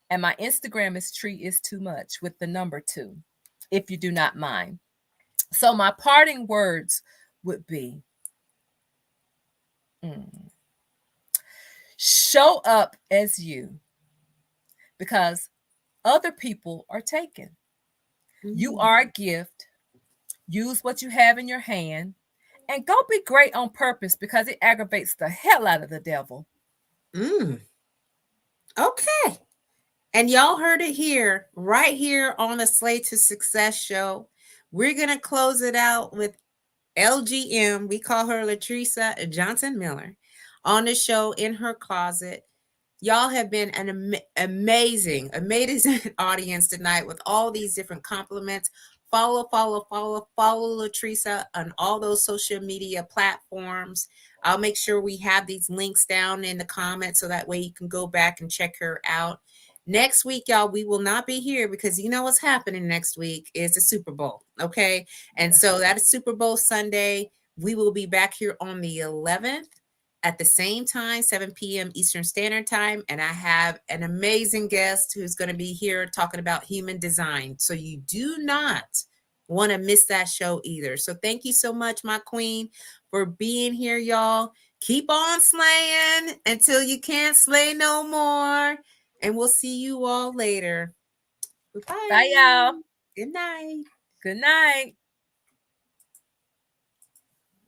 And my Instagram is Tree is Too Much with the number 2, if you do not mind. So my parting words would be, show up as you, because other people are taken. You are a gift. Use what you have in your hand, and go be great on purpose, because it aggravates the hell out of the devil. Okay. And y'all heard it here, right here on the Slay to Success show. We're going to close it out with LGM. We call her Latressa Johnson Miller on the show in her closet. Y'all have been an amazing audience tonight with all these different compliments. Follow Latressa on all those social media platforms. I'll make sure we have these links down in the comments so that way you can go back and check her out. Next week, y'all, we will not be here because you know what's happening next week is the Super Bowl, okay? And so that is Super Bowl Sunday. We will be back here on the 11th at the same time, 7 p.m. Eastern Standard Time. And I have an amazing guest who's going to be here talking about human design. So you do not want to miss that show either. So thank you so much, my queen, for being here, y'all. Keep on slaying until you can't slay no more. And we'll see you all later. Goodbye. Bye, y'all. Good night. Good night.